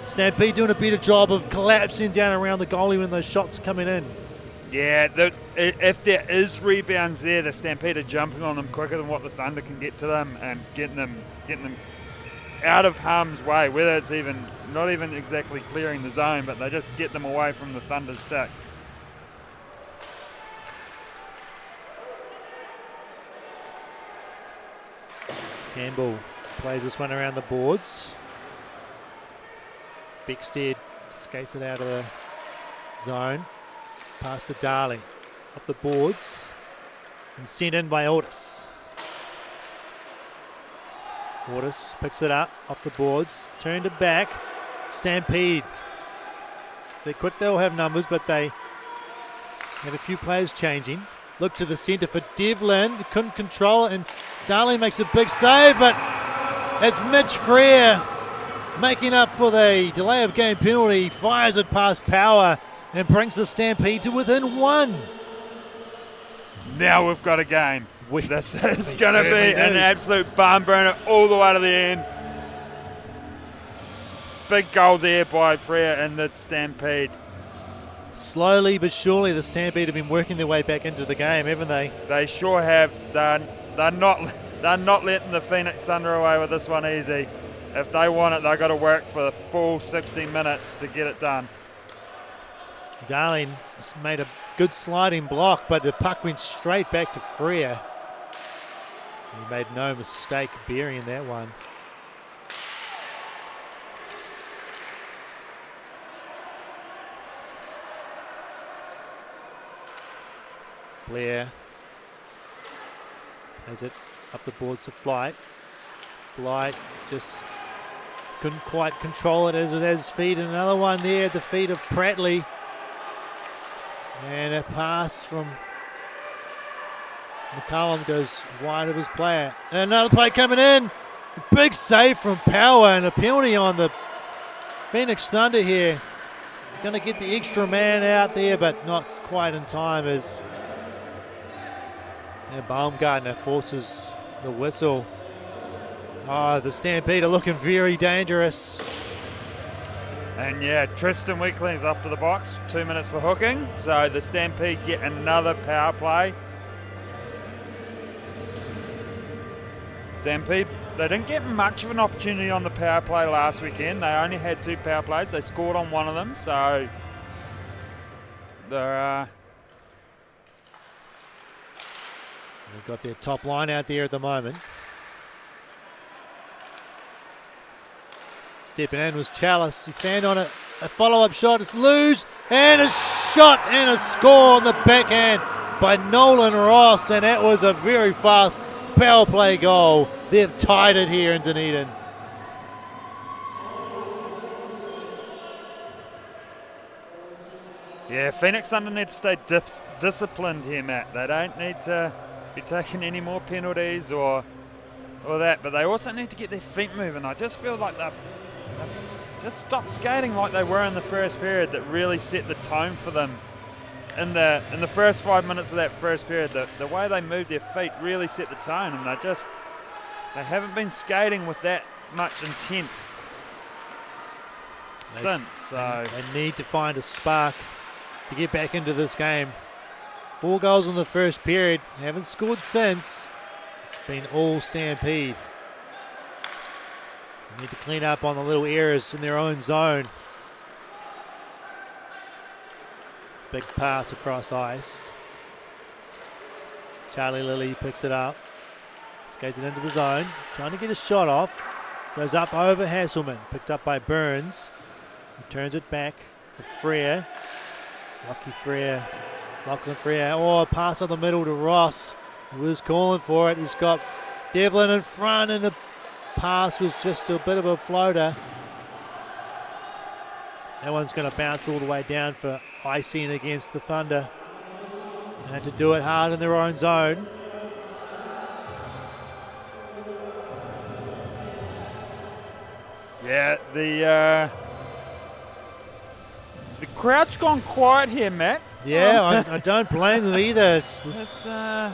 Stampede doing a better job of collapsing down around the goalie when those shots are coming in. Yeah, if there is rebounds there, the Stampede are jumping on them quicker than what the Thunder can get to them and getting them out of harm's way, whether it's even not even exactly clearing the zone, but they just get them away from the Thunder's stick. Campbell plays this one around the boards. Beckstead skates it out of the zone. Pass to Darling. Up the boards. And sent in by Ortis. Ortis picks it up off the boards. Turned it back. Stampede. They're quick, they'll have numbers, but they have a few players changing. Look to the centre for Devlin. He couldn't control it, and Darling makes a big save, but it's Mitch Freer making up for the delay of game penalty. Fires it past Power and brings the Stampede to within 1. Now we've got a game. This is going to be an absolute barn burner all the way to the end. Big goal there by Freer and the Stampede. Slowly but surely the Stampede have been working their way back into the game, haven't they? They sure have. They're not letting the Phoenix Thunder away with this one easy. If they want it, they've got to work for the full 60 minutes to get it done. Darling made a good sliding block, but the puck went straight back to Freer. He made no mistake burying that one. Blair plays it up the boards to Flight. Flight just couldn't quite control it as it has feet. Another one there at the feet of Prattley. And a pass from McCullum goes wide of his player. And another play coming in. A big save from Power and a penalty on the Phoenix Thunder here. Going to get the extra man out there, but not quite in time as Baumgartner forces the whistle. Oh, the Stampede are looking very dangerous. And yeah, Tristan Weakling's off to the box. 2 minutes for hooking. So the Stampede get another power play. Stampede, they didn't get much of an opportunity on the power play last weekend. They only had 2 power plays. They scored on one of them. So they're they've got their top line out there at the moment. Stepping in was Chalice. He fanned on a follow-up shot. It's loose. And a shot and a score on the backhand by Nolan Ross. And that was a very fast power play goal. They've tied it here in Dunedin. Yeah, Phoenix Thunder need to stay disciplined here, Matt. They don't need to be taking any more penalties or that, but they also need to get their feet moving. I just feel like they just stopped skating like they were in the first period. That really set the tone for them in the first 5 minutes of that first period. The way they moved their feet really set the tone, and they haven't been skating with that much intent since. So they need to find a spark to get back into this game. 4 goals in the first period, haven't scored since. It's been all Stampede. They need to clean up on the little errors in their own zone. Big pass across ice. Charlie Lilly picks it up. Skates it into the zone. Trying to get a shot off. Goes up over Hasselman. Picked up by Burns. He turns it back for Frere. Lachlan Frere. Oh, pass up the middle to Ross. He was calling for it. He's got Devlin in front, and the pass was just a bit of a floater. That one's going to bounce all the way down for icing against the Thunder. They had to do it hard in their own zone. yeah, the crowd's gone quiet here, Matt. Yeah, I don't blame them either.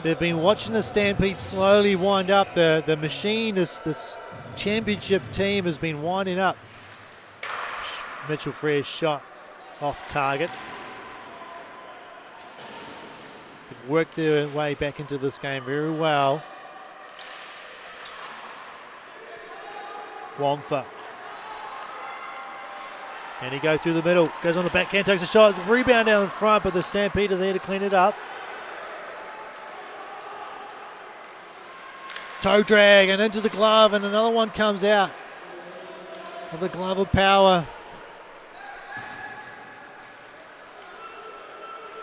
They've been watching the Stampede slowly wind up. The machine, this championship team has been winding up. Mitchell Frere's shot off target. They've worked their way back into this game very well. Wamfa. Can he go through the middle? Goes on the backhand, takes a shot. It's a rebound down in front, but the Stampede are there to clean it up. Toe drag and into the glove, and another one comes out of the glove of power.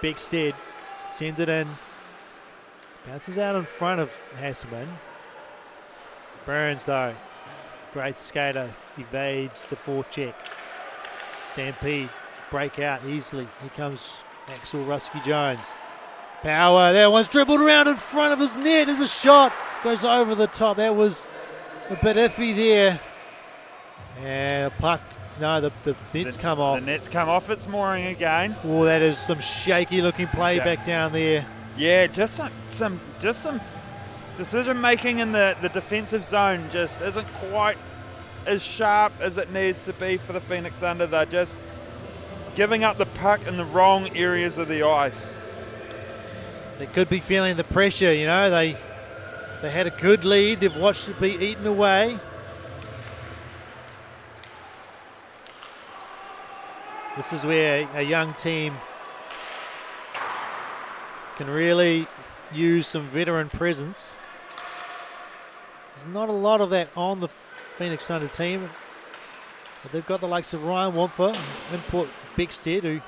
Beckstead sends it in. Bounces out in front of Hasselman. Burns, though, great skater, evades the forecheck. Stampede break out easily. Here comes Axel Rusky-Jones. Power, that one's dribbled around in front of his net. There's a shot, goes over the top. That was a bit iffy there. And the puck, no, the net's come off. The net's come off its mooring again. Oh, that is some shaky looking play back down there. Yeah, just some decision making in the defensive zone just isn't quite as sharp as it needs to be for the Phoenix Thunder. They're just giving up the puck in the wrong areas of the ice. They could be feeling the pressure, you know. They had a good lead. They've watched it be eaten away. This is where a young team can really use some veteran presence. There's not a lot of that on the Phoenix Thunder team, but they've got the likes of Ryan Wamfa, import Beckstead, who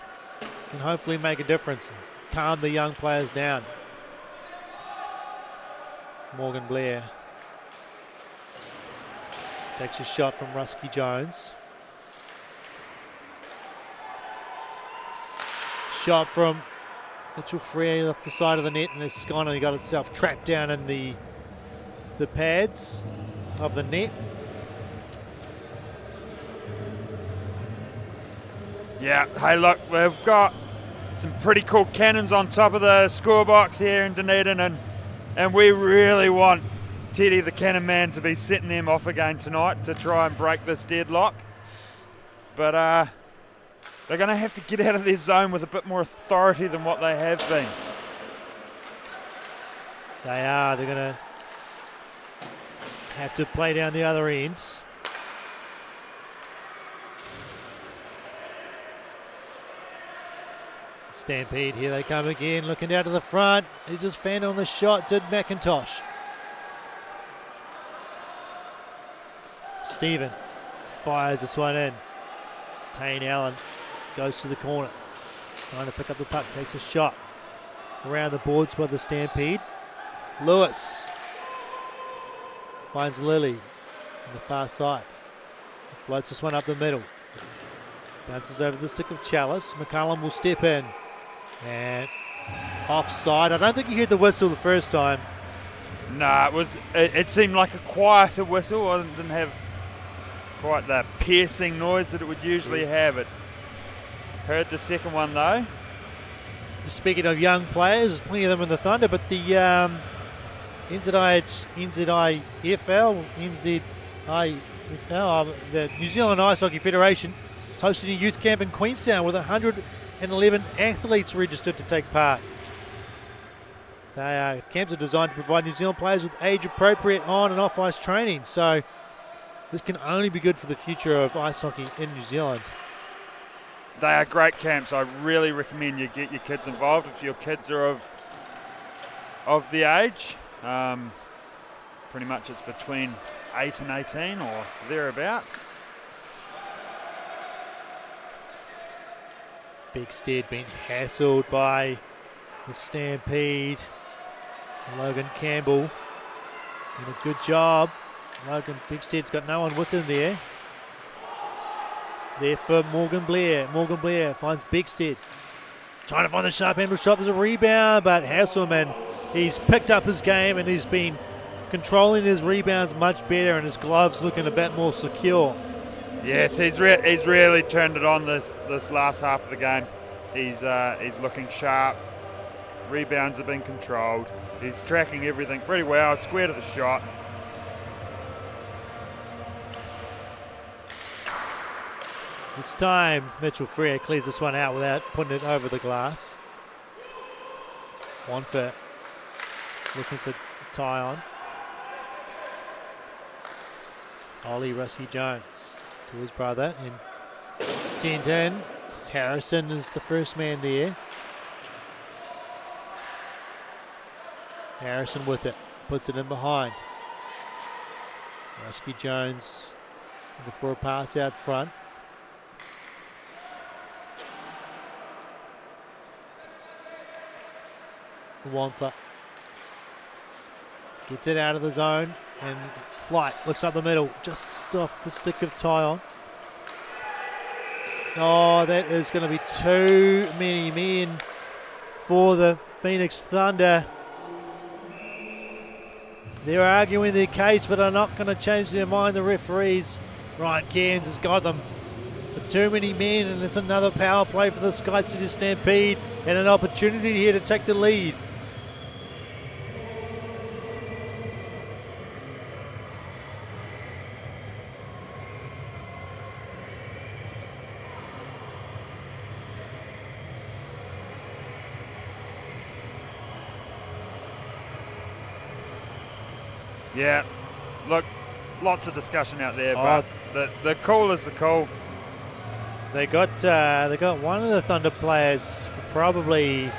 can hopefully make a difference and calm the young players down. Morgan Blair takes a shot from Rusky-Jones. Shot from Mitchell Frere off the side of the net, and it's gone, and he got itself trapped down in the pads of the net. Yeah, hey look, we've got some pretty cool cannons on top of the scorebox here in Dunedin, and we really want Teddy the Cannon Man to be setting them off again tonight to try and break this deadlock. But they're going to have to get out of their zone with a bit more authority than what they have been. They are. They're going to have to play down the other end. Stampede, here they come again, looking down to the front. He just fanned on the shot, did McIntosh. Stephen fires this one in. Tane Allen goes to the corner, trying to pick up the puck, takes a shot around the boards by the Stampede. Lewis finds Lilly on the far side. Floats this one up the middle. Bounces over the stick of Chalice. McCullum will step in. And offside. I don't think he heard the whistle the first time. Nah, it seemed like a quieter whistle. It didn't have quite the piercing noise that it would usually have. It heard the second one though. Speaking of young players, plenty of them in the Thunder, but the NZIHL, the New Zealand Ice Hockey Federation, is hosting a youth camp in Queenstown with 111 athletes registered to take part. Camps are designed to provide New Zealand players with age-appropriate on- and off-ice training, so this can only be good for the future of ice hockey in New Zealand. They are great camps. I really recommend you get your kids involved if your kids are of the age. Pretty much it's between 8 and 18 or thereabouts. Big Stead being hassled by the Stampede. Logan Campbell doing a good job. Big Stead's got no one with him there. There for Morgan Blair. Morgan Blair finds Big Stead. Trying to find the sharp handle shot. There's a rebound, but Hasselman, he's picked up his game and he's been controlling his rebounds much better, and his gloves looking a bit more secure. Yes, he's really turned it on this last half of the game. He's looking sharp. Rebounds have been controlled. He's tracking everything pretty well. Square to the shot. This time, Mitchell Frere clears this one out without putting it over the glass. One for looking for Tyon. Ollie Rusky Jones to his brother and sent in. Harrison is the first man there. Harrison with it, puts it in behind. Rusky Jones looking for a pass out front. Wantha gets it out of the zone, and Flight looks up the middle, just off the stick of Tyon. Oh, that is going to be too many men for the Phoenix Thunder. They're arguing their case, but are not going to change their mind, the referees. Ryan Cairns has got them for too many men, and it's another power play for the SkyCity Stampede, and an opportunity here to take the lead. Yeah, look, lots of discussion out there, but the call is the call. They got one of the Thunder players for probably.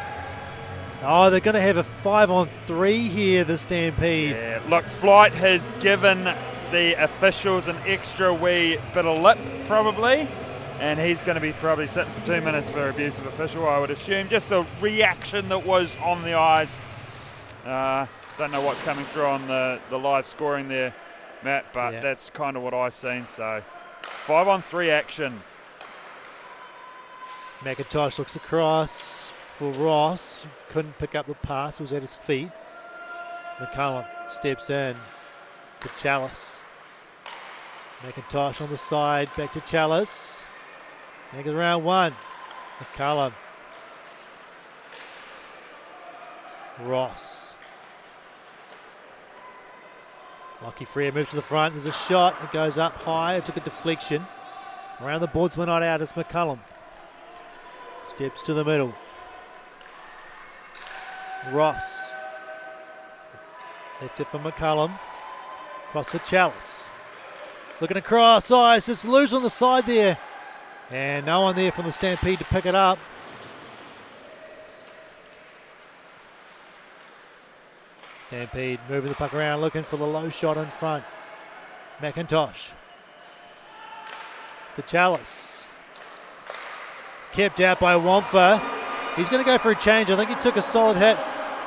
Oh, they're going to have a 5-on-3 here, the Stampede. Yeah, look, Flight has given the officials an extra wee bit of lip, probably, and he's going to be probably sitting for 2 minutes for abusive official, I would assume. Just the reaction that was on the eyes. Don't know what's coming through on the live scoring there, Matt, but yeah, that's kind of what I've seen. So 5-on-3 action. McIntosh looks across for Ross. Couldn't pick up the pass. It was at his feet. McCullum steps in to Chalice. McIntosh on the side. Back to Chalice. Take it around one. McCullum. Ross. Lucky Frere moves to the front. There's a shot. It goes up high. It took a deflection. Around the boards, we're not out. It's McCullum. Steps to the middle. Ross. Left it for McCullum. Cross for Chalice. Looking across. Oh, it's just loose on the side there. And no one there from the Stampede to pick it up. Stampede moving the puck around, looking for the low shot in front. McIntosh. The Chalice. Kept out by Wamfa. He's going to go for a change. I think he took a solid hit.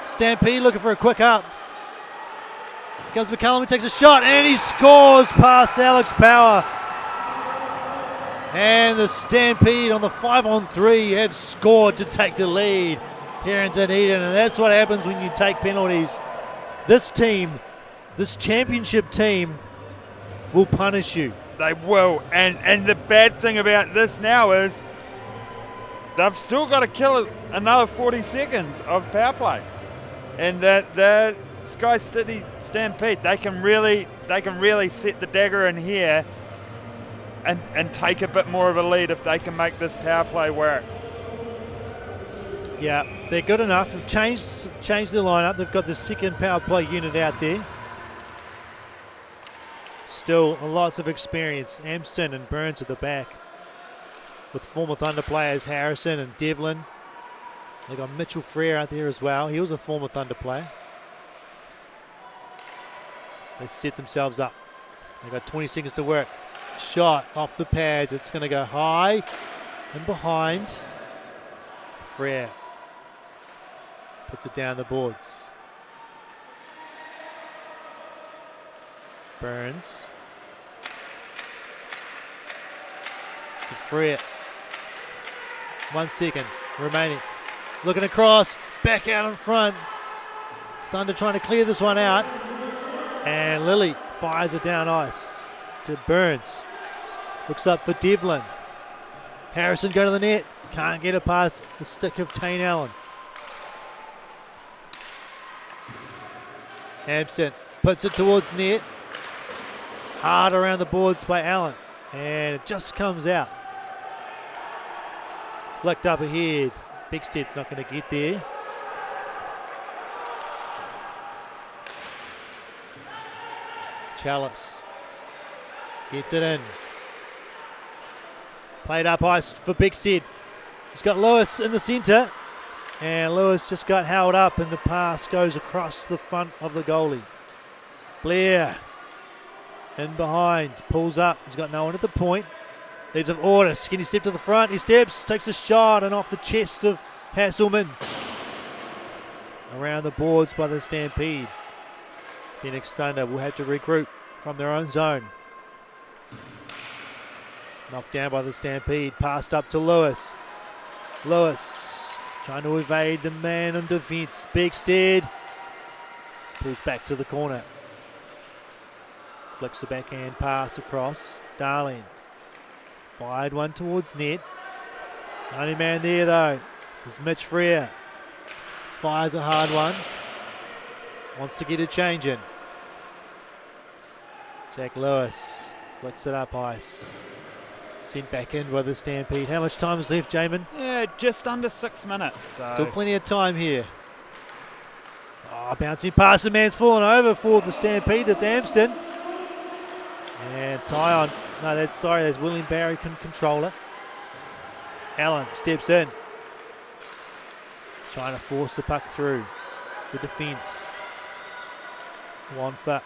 Stampede looking for a quick up. Here comes McCullum, he takes a shot, and he scores past Alex Power. And the Stampede on the 5-on-3 have scored to take the lead here in Dunedin, and that's what happens when you take penalties. This team, this championship team, will punish you. They will, and the bad thing about this now is they've still got to kill another 40 seconds of power play. And the SkyCity Stampede, they can really set the dagger in here and take a bit more of a lead if they can make this power play work. Yeah, they're good enough. They've changed their lineup. They've got the second power play unit out there. Still lots of experience. Amston and Burns at the back, with former Thunder players Harrison and Devlin. They've got Mitchell Frere out there as well. He was a former Thunder player. They set themselves up. They've got 20 seconds to work. Shot off the pads. It's going to go high and behind. Frere puts it down the boards. Burns. To Frere. 1 second remaining. Looking across. Back out in front. Thunder trying to clear this one out. And Lilly fires it down ice to Burns. Looks up for Devlin. Harrison go to the net. Can't get it past the stick of Tane Allen. Hampson puts it towards net. Hard around the boards by Allen. And it just comes out. Flicked up ahead. Bigstead's not going to get there. Chalice gets it in. Played up ice for Bigstead. He's got Lewis in the centre. And Lewis just got held up and the pass goes across the front of the goalie. Blair in behind, pulls up. He's got no one at the point. Leaves of order. Skinny step to the front. He steps, takes a shot and off the chest of Hasselman. Around the boards by the Stampede. Phoenix Thunder will have to regroup from their own zone. Knocked down by the Stampede. Passed up to Lewis. Lewis trying to evade the man on defence. Bigstead pulls back to the corner. Flicks the backhand pass across. Darling fired one towards net. Only man there though is Mitch Frere. Fires a hard one. Wants to get a change in. Jack Lewis flicks it up ice. Sent back in by the Stampede. How much time is left, Jamin? Yeah, just under 6 minutes. So. Still plenty of time here. Oh, bouncing past the man's fallen over for the Stampede. That's Amston. And Tyon. No, that's William Barry can control it. Allen steps in. Trying to force the puck through the defence. Wanfa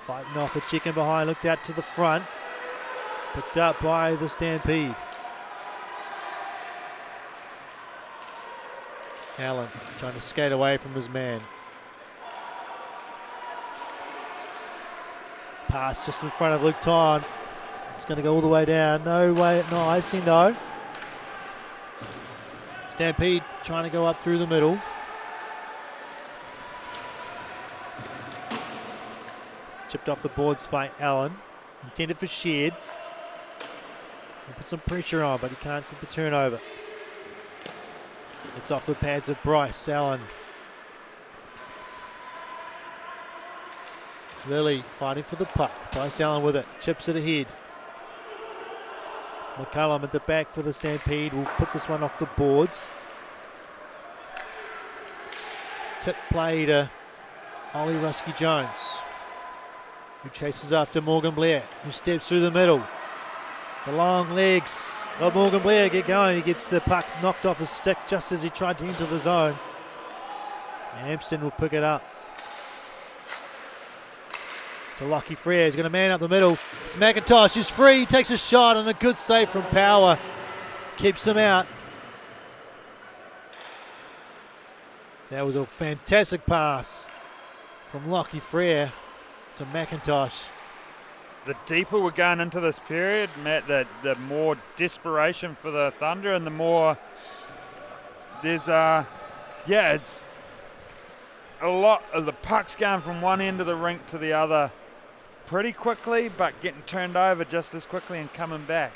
fighting off a chicken behind. Looked out to the front. Picked up by the Stampede. Allen trying to skate away from his man. Pass just in front of Luke Tyon. It's going to go all the way down. No icing though. Stampede trying to go up through the middle. Chipped off the boards by Allen. Intended for Sheard. Put some pressure on, but he can't get the turnover. It's off the pads of Bryce Allen. Lilly fighting for the puck. Bryce Allen with it. Chips it ahead. McCullum at the back for the Stampede. Will put this one off the boards. Tip play to Ollie Rusky-Jones, who chases after Morgan Blair, who steps through the middle. The long legs of Morgan Blair get going. He gets the puck knocked off his stick just as he tried to enter the zone. Amston will pick it up. To Lockie Frere. He's going to man up the middle. It's McIntosh. He's free. He takes a shot and a good save from Power. Keeps him out. That was a fantastic pass from Lockie Frere to McIntosh. the deeper we're going into this period, Matt, the more desperation for the Thunder, and the more there's it's a lot of the pucks going from one end of the rink to the other pretty quickly, but getting turned over just as quickly and coming back.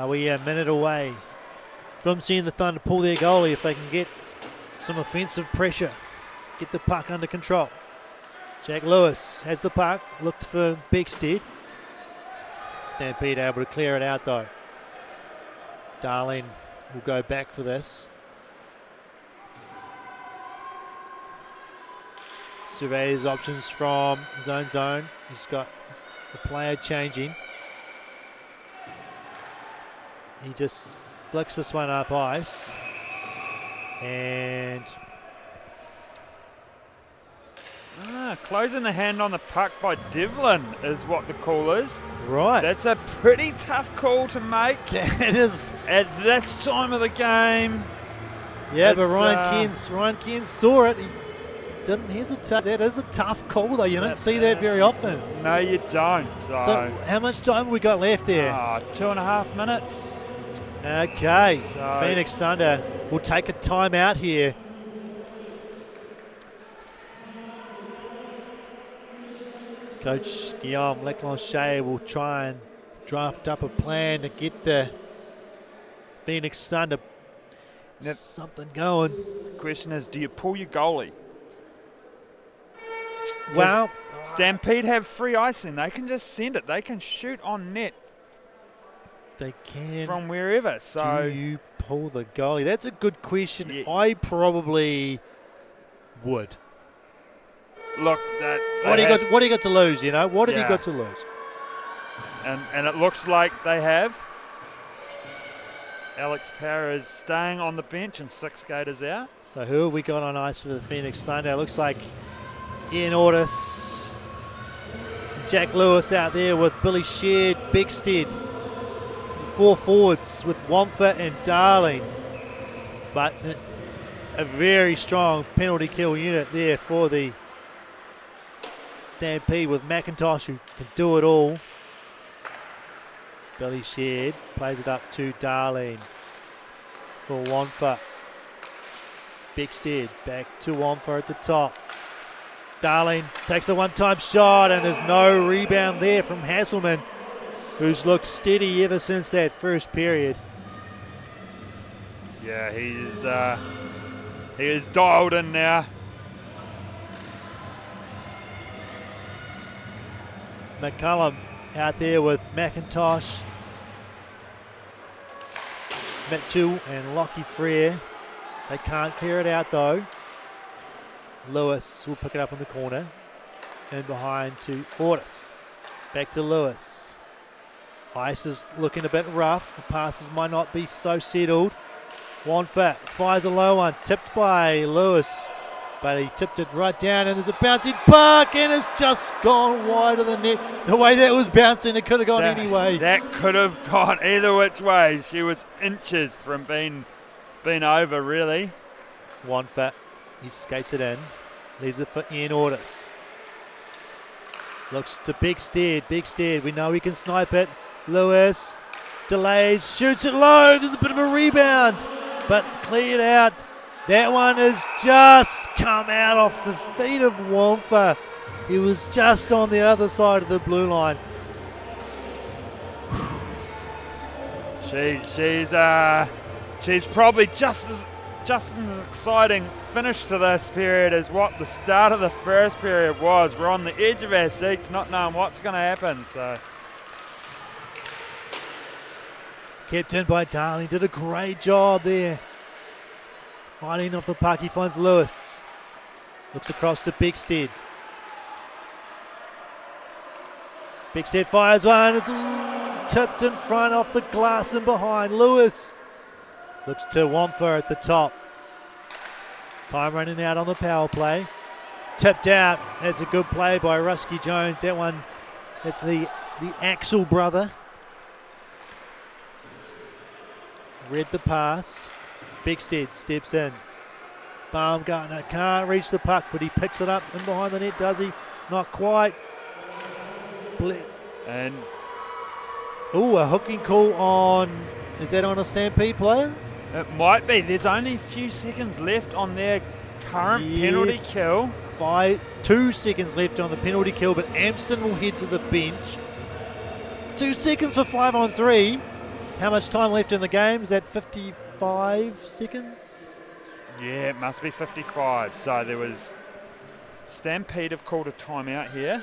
We're a minute away from seeing the Thunder pull their goalie if they can get some offensive pressure, get the puck under control. Jack Lewis has the puck, looked for Beckstead. Stampede able to clear it out though. Darling will go back for this. Surveys options from zone. He's got the player changing. He just flicks this one up ice. And closing the hand on the puck by Devlin is what the call is. right. That's a pretty tough call to make That is. at this time of the game. Yeah, but It's, Ryan Cairns saw it. He didn't hesitate. That is a tough call though. You don't see that very often. No, you don't. So how much time have we got left there? 2.5 minutes. Okay. So- Phoenix Thunder will take a timeout here. Coach Guillaume Leclanche will try and draft up a plan to get the Phoenix Thunder Yep. something going. The question is, do you pull your goalie? Well, Stampede have free icing. They can just send it. They can shoot on net they can. from wherever. So Do you pull the goalie? That's a good question. Yeah. I probably would. look, What do you got to lose? You know, what have you Yeah. got to lose? and it looks like they have. Alex Power is staying on the bench and 6 skaters out. So who have we got on ice for the Phoenix Thunder? It looks like Ian Ortis, Jack Lewis out there with Billy Sheard, Beckstead. 4 forwards with Wamfa and Darling. But a very strong penalty kill unit there for the Stampede with McIntosh, who can do it all. Billy Sheard plays it up to Darlene for Wamfa. Beckstead back to Wamfa at the top. Darlene takes a one-time shot and there's no rebound there from Hasselman, who's looked steady ever since that first period. Yeah, he is dialed in now. McCullum out there with McIntosh, Mitchell and Lockie Frere. They can't clear it out though. Lewis will pick it up in the corner and behind to Ortis. Back to Lewis. Ice is looking a bit rough. The passes might not be so settled. Wamfa fires a low one, tipped by Lewis, but he tipped it right down and there's a bouncing puck and it's just gone wide of the net. The way that was bouncing, it could have gone any way. That could have gone either which way. She was inches from being over, really. Wamfa, he skates it in, leaves it for Ian Ortis. Looks to Beckstead, we know he can snipe it. Lewis delays, shoots it low, there's a bit of a rebound, but cleared out. That one has just come out off the feet of Wamfa. He was just on the other side of the blue line. She's probably just as an exciting finish to this period as what the start of the first period was. We're on the edge of our seats, not knowing what's going to happen. So Kept in by Darling, did a great job there. Fighting off the puck, he finds Lewis. Looks across to Beckstead. Beckstead fires one, it's tipped in front off the glass and behind. Lewis looks to Wamfa at the top. Time running out on the power play. Tipped out, that's a good play by Rusky Jones. That one, it's the Axel brother. Read the pass. Beckstead steps in. Baumgartner can't reach the puck, but he picks it up in behind the net, does he? Not quite. And a hooking call on, is that on a Stampede player? it might be. There's only a few seconds left on their current penalty kill. 2 seconds left on the penalty kill, but Amston will head to the bench. 2 seconds for 5 on 3. How much time left in the game? Is that 55 seconds? Yeah, it must be 55. So there was Stampede have called a timeout here.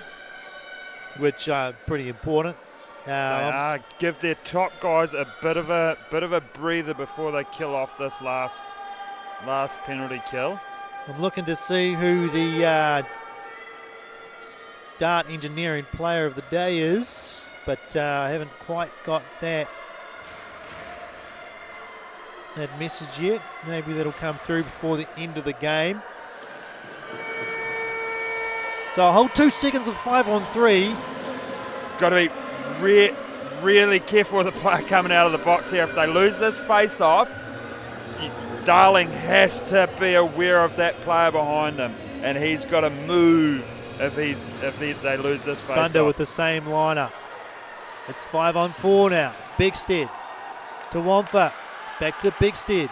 Which are pretty important. They give their top guys a bit of a breather before they kill off this last penalty kill. I'm looking to see who the Dart Engineering Player of the Day is, but I haven't quite got that message yet. Maybe that'll come through before the end of the game. So a whole 2 seconds of 5 on 3. Got to be really careful with the player coming out of the box here. If they lose this face-off, Darling has to be aware of that player behind them, and he's got to move if they lose this face-off. Thunder with the same lineup. It's 5 on 4 now. Bigstead to Wamfa. Back to Bigstead.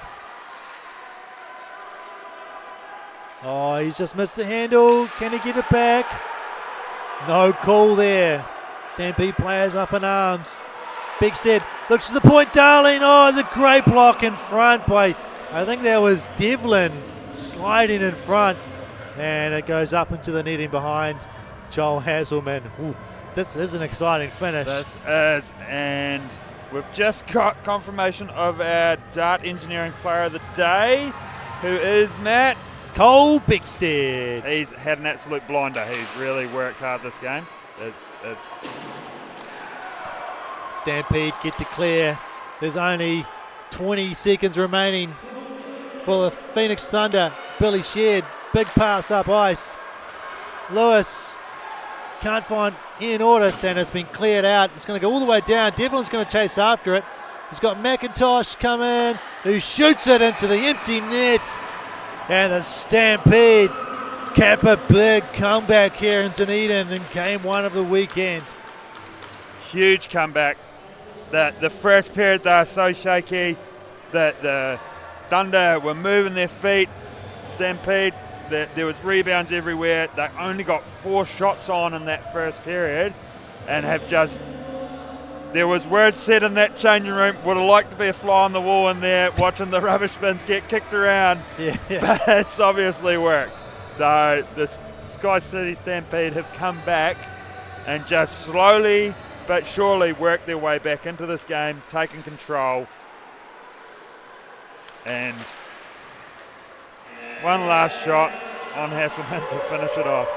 Oh, he's just missed the handle. Can he get it back? No call there. Stampede players up in arms. Bigstead looks to the point. Darling. Oh, it's a great block in front by, I think that was Devlin sliding in front. And it goes up into the netting behind Joel Hasselman. Ooh, this is an exciting finish. This is, and we've just got confirmation of our Dart Engineering Player of the Day, who is Matt Cole Bigstead. He's had an absolute blinder. He's really worked hard this game. It's Stampede get to clear. There's only 20 seconds remaining for the Phoenix Thunder. Billy Sheard, big pass up ice. Lewis can't find Ian Ortis, and it's been cleared out. It's going to go all the way down. Devlin's going to chase after it. He's got McIntosh come in, who shoots it into the empty nets. And the Stampede cap a big comeback here in Dunedin in game 1 of the weekend. huge comeback. The first period they were so shaky that the Thunder were moving their feet. Stampede, there was rebounds everywhere. They only got 4 shots on in that first period and have just... There was words said in that changing room, would have liked to be a fly on the wall in there watching the rubbish bins get kicked around, but it's obviously worked. So the SkyCity Stampede have come back and just slowly but surely worked their way back into this game, taking control. And one last shot on Hasselman to finish it off.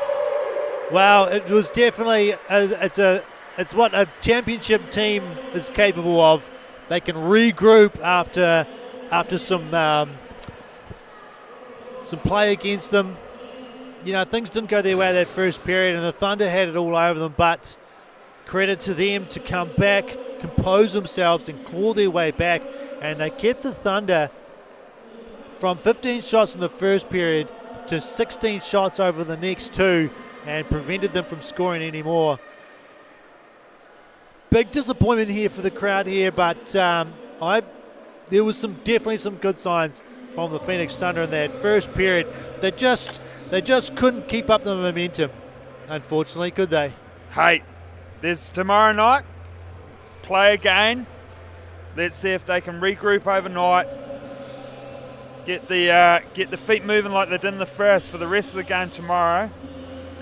Wow, it was definitely, it's what a championship team is capable of. They can regroup after some play against them. You know, things didn't go their way that first period, and the Thunder had it all over them, but credit to them to come back, compose themselves, and claw their way back. And they kept the Thunder from 15 shots in the first period to 16 shots over the next 2 and prevented them from scoring any more. Big disappointment here for the crowd here, but there was definitely some good signs from the Phoenix Thunder in that first period. They just couldn't keep up the momentum, unfortunately, could they? Hey, there's tomorrow night. Play again. Let's see if they can regroup overnight. Get the feet moving like they did in the first for the rest of the game tomorrow,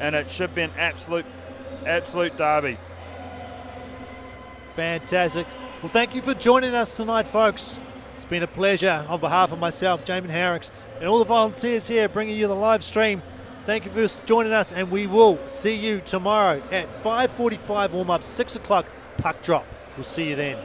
and it should be an absolute derby. Fantastic. Well, thank you for joining us tonight, folks. It's been a pleasure on behalf of myself, Jamin Harricks, and all the volunteers here bringing you the live stream. Thank you for joining us, and we will see you tomorrow at 5:45 warm-up, 6 o'clock puck drop. We'll see you then.